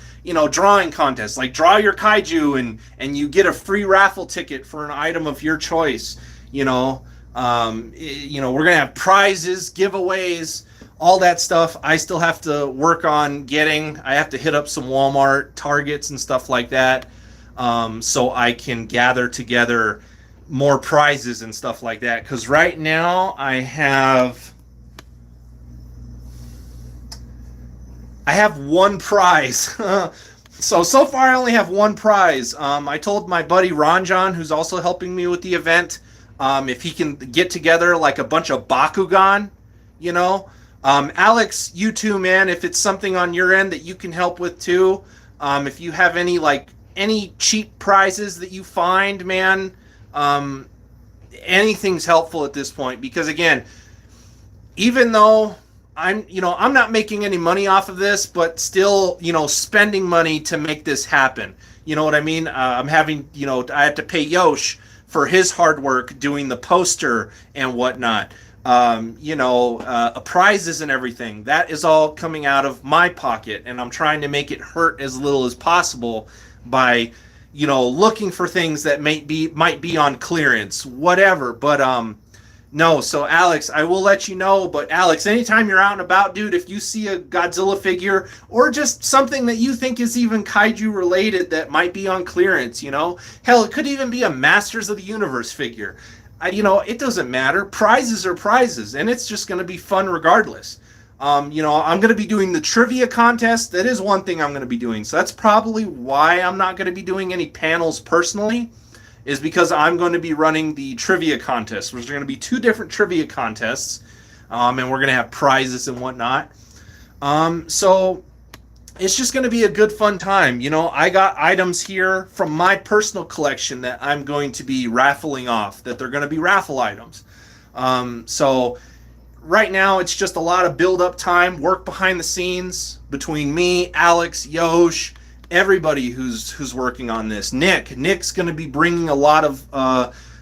drawing contests, like draw your kaiju and you get a free raffle ticket for an item of your choice. We're going to have prizes, giveaways, all that stuff I still have to work on getting. I have to hit up some Walmart, Targets, and stuff like that, so I can gather together more prizes and stuff like that. Because right now I have one prize. So far I only have one prize. I told my buddy Ron John, who's also helping me with the event, if he can get together like a bunch of Bakugan, you know. Alex, you too, man. If it's something on your end that you can help with too, if you have any cheap prizes that you find, man, anything's helpful at this point. Because again, even though I'm not making any money off of this, but still, spending money to make this happen. You know what I mean? I'm having, I have to pay Yosh for his hard work doing the poster and whatnot. Prizes and everything. That is all coming out of my pocket, and I'm trying to make it hurt as little as possible by, looking for things that might be on clearance, whatever. But no, so Alex, I will let you know. But Alex, anytime you're out and about, dude, if you see a Godzilla figure or just something that you think is even kaiju related that might be on clearance, hell, it could even be a Masters of the Universe figure. It doesn't matter. Prizes are prizes, and it's just going to be fun regardless. I'm going to be doing the trivia contest. That is one thing I'm going to be doing. So that's probably why I'm not going to be doing any panels personally, is because I'm going to be running the trivia contest. There's going to be 2 different trivia contests, and we're going to have prizes and whatnot. So it's just going to be a good fun time. I got items here from my personal collection that I'm going to be raffling off, that they're going to be raffle items. So right now it's just a lot of build-up time, work behind the scenes between me, Alex, Yosh, everybody who's working on this. Nick's going to be bringing a lot of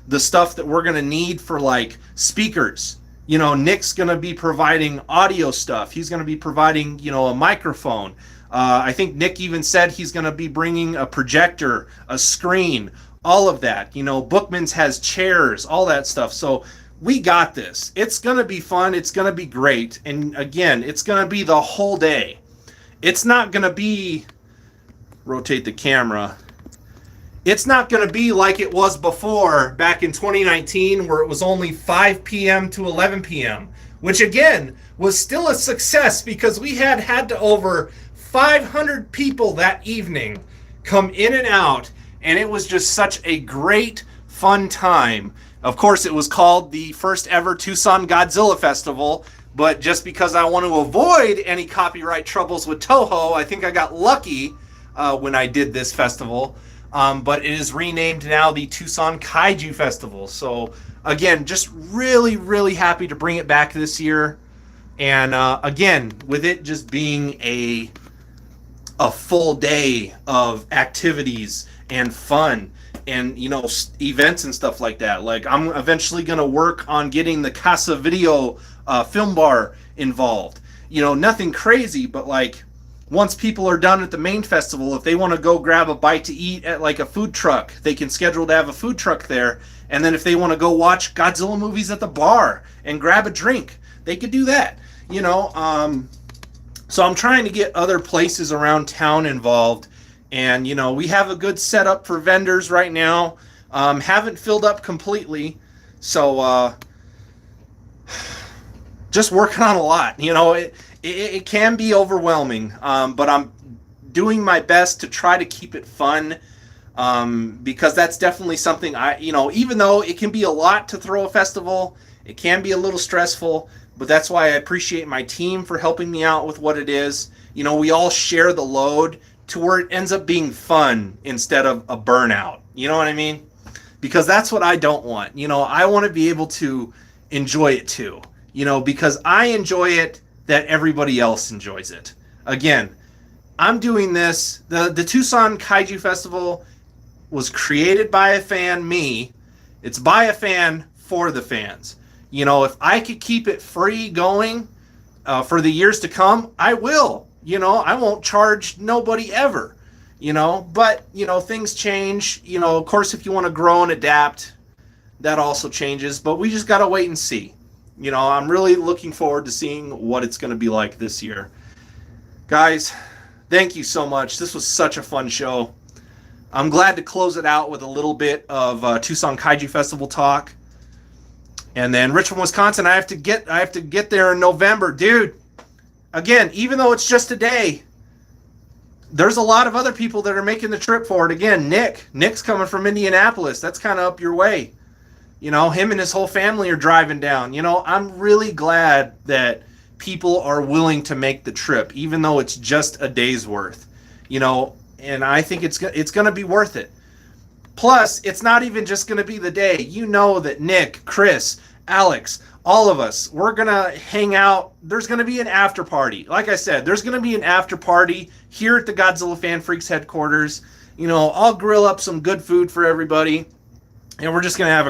the stuff that we're going to need for like speakers. Nick's going to be providing audio stuff. He's going to be providing, a microphone. I think Nick even said he's going to be bringing a projector, a screen, all of that. Bookman's has chairs, all that stuff. So we got this. It's going to be fun. It's going to be great. And again, it's going to be the whole day. It's not going to be... Rotate the camera. It's not going to be like it was before back in 2019, where it was only 5 p.m. to 11 p.m., which again was still a success because we had to over 500 people that evening come in and out, and it was just such a great, fun time. Of course, it was called the first ever Tucson Godzilla Festival, but just because I want to avoid any copyright troubles with Toho, I think I got lucky when I did this festival, but it is renamed now the Tucson Kaiju Festival. So again, just really, really happy to bring it back this year. And again, with it just being a full day of activities and fun and events and stuff like that. Like, I'm eventually going to work on getting the Casa Video film bar involved. Nothing crazy, but like, once people are done at the main festival, if they want to go grab a bite to eat at like a food truck, they can schedule to have a food truck there. And then if they want to go watch Godzilla movies at the bar and grab a drink, they could do that. So I'm trying to get other places around town involved. And, we have a good setup for vendors right now. Haven't filled up completely. So just working on a lot. It can be overwhelming, but I'm doing my best to try to keep it fun, because that's definitely something even though it can be a lot to throw a festival, it can be a little stressful, but that's why I appreciate my team for helping me out with what it is. We all share the load to where it ends up being fun instead of a burnout. You know what I mean? Because that's what I don't want. I want to be able to enjoy it too, because I enjoy it, that everybody else enjoys it. Again, I'm doing this. The Tucson Kaiju Festival was created by a fan, me. It's by a fan for the fans. If I could keep it free going for the years to come, I will. I won't charge nobody ever. But things change. Of course, if you want to grow and adapt, that also changes. But we just got to wait and see. You know, I'm really looking forward to seeing what it's going to be like this year. Guys, thank you so much. This was such a fun show. I'm glad to close it out with a little bit of Tucson Kaiju Festival talk. And then Richmond, Wisconsin, I have to get there in November. Dude, again, even though it's just a day, there's a lot of other people that are making the trip for it. Again, Nick's coming from Indianapolis. That's kind of up your way. You know, him and his whole family are driving down. You know, I'm really glad that people are willing to make the trip, even though it's just a day's worth. You know, and I think it's going to be worth it. Plus, it's not even just going to be the day. You know that Nick, Chris, Alex, all of us, we're going to hang out. There's going to be an after party. Like I said, there's going to be an after party here at the Godzilla Fan Freaks headquarters. You know, I'll grill up some good food for everybody, and we're just going to have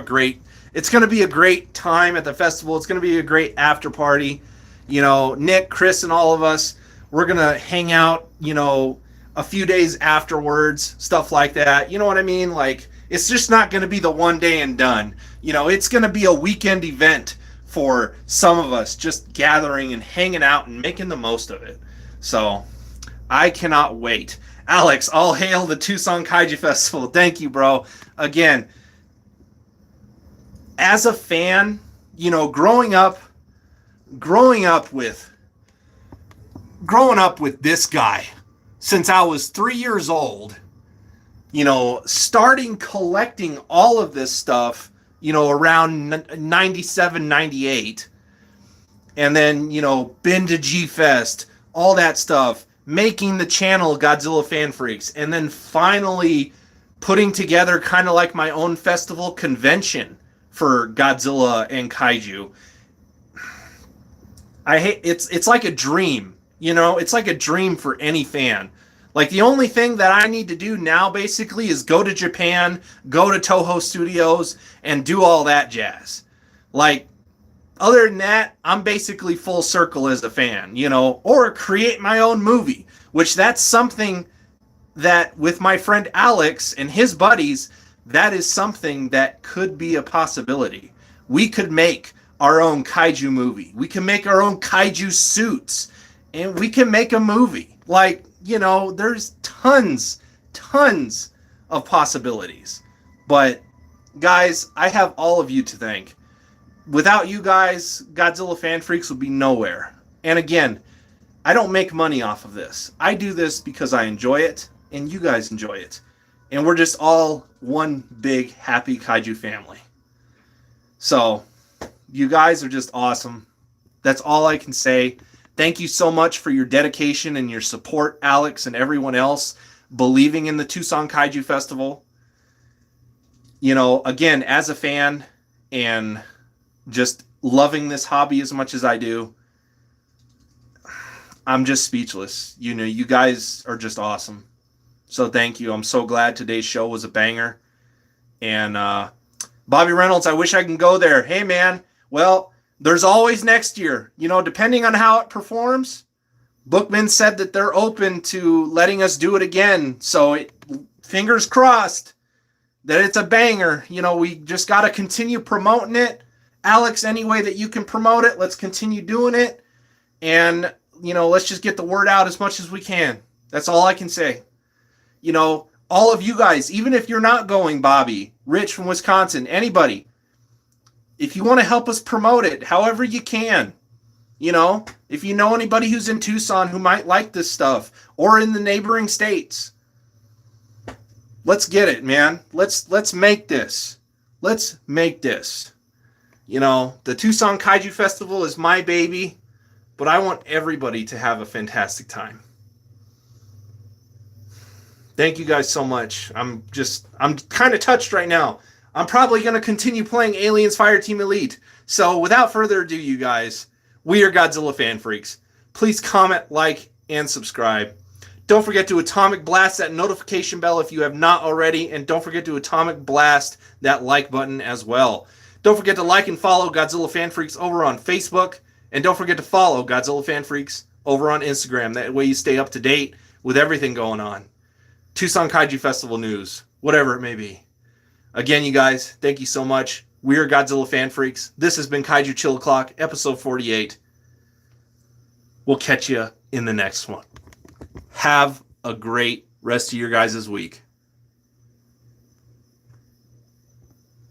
it's going to be a great time at the festival. It's going to be a great after party. You know, Nick, Chris, and all of us, we're going to hang out, you know, a few days afterwards, stuff like that. You know what I mean? Like, it's just not going to be the one day and done. You know, it's going to be a weekend event for some of us, just gathering and hanging out and making the most of it. So, I cannot wait. Alex, all hail the Tucson Kaiju Festival. Thank you, bro. Again, as a fan, you know, growing up with this guy, since I was 3 years old, you know, starting collecting all of this stuff, you know, around 97, 98, and then, you know, been to G-Fest, all that stuff, making the channel Godzilla Fan Freaks, and then finally putting together kind of like my own festival convention for Godzilla and Kaiju. It's like a dream, you know, it's like a dream for any fan. Like, the only thing that I need to do now basically is go to Japan, go to Toho Studios, and do all that jazz. Like, other than that, I'm basically full circle as a fan, you know, or create my own movie, which that's something that with my friend Alex and his buddies, that is something that could be a possibility. We could make our own Kaiju movie. We can make our own Kaiju suits, and we can make a movie. Like, you know, there's tons of possibilities. But, guys, I have all of you to thank. Without you guys, Godzilla Fan Freaks would be nowhere. And again, I don't make money off of this. I do this because I enjoy it, and you guys enjoy it. And we're just all one big, happy Kaiju family. So, you guys are just awesome. That's all I can say. Thank you so much for your dedication and your support, Alex, and everyone else believing in the Tucson Kaiju Festival. You know, again, as a fan and just loving this hobby as much as I do, I'm just speechless. You know, you guys are just awesome. So thank you. I'm so glad today's show was a banger. And Bobby Reynolds, I wish I can go there. Hey, man. Well, there's always next year. You know, depending on how it performs, Bookman said that they're open to letting us do it again. So fingers crossed that it's a banger. You know, we just got to continue promoting it. Alex, any way that you can promote it, let's continue doing it. And, you know, let's just get the word out as much as we can. That's all I can say. You know, all of you guys, even if you're not going, Bobby, Rich from Wisconsin, anybody, if you want to help us promote it, however you can, you know, if you know anybody who's in Tucson who might like this stuff or in the neighboring states, let's get it, man. Let's make this. Let's make this. You know, the Tucson Kaiju Festival is my baby, but I want everybody to have a fantastic time. Thank you guys so much. I'm kind of touched right now. I'm probably going to continue playing Aliens Fireteam Elite. So without further ado, you guys, we are Godzilla Fan Freaks. Please comment, like, and subscribe. Don't forget to atomic blast that notification bell if you have not already, and don't forget to atomic blast that like button as well. Don't forget to like and follow Godzilla Fan Freaks over on Facebook, and don't forget to follow Godzilla Fan Freaks over on Instagram. That way you stay up to date with everything going on. Tucson Kaiju Festival news, whatever it may be. Again, you guys, thank you so much. We are Godzilla Fan Freaks. This has been Kaiju Chill O'Clock, episode 48. We'll catch you in the next one. Have a great rest of your guys' week.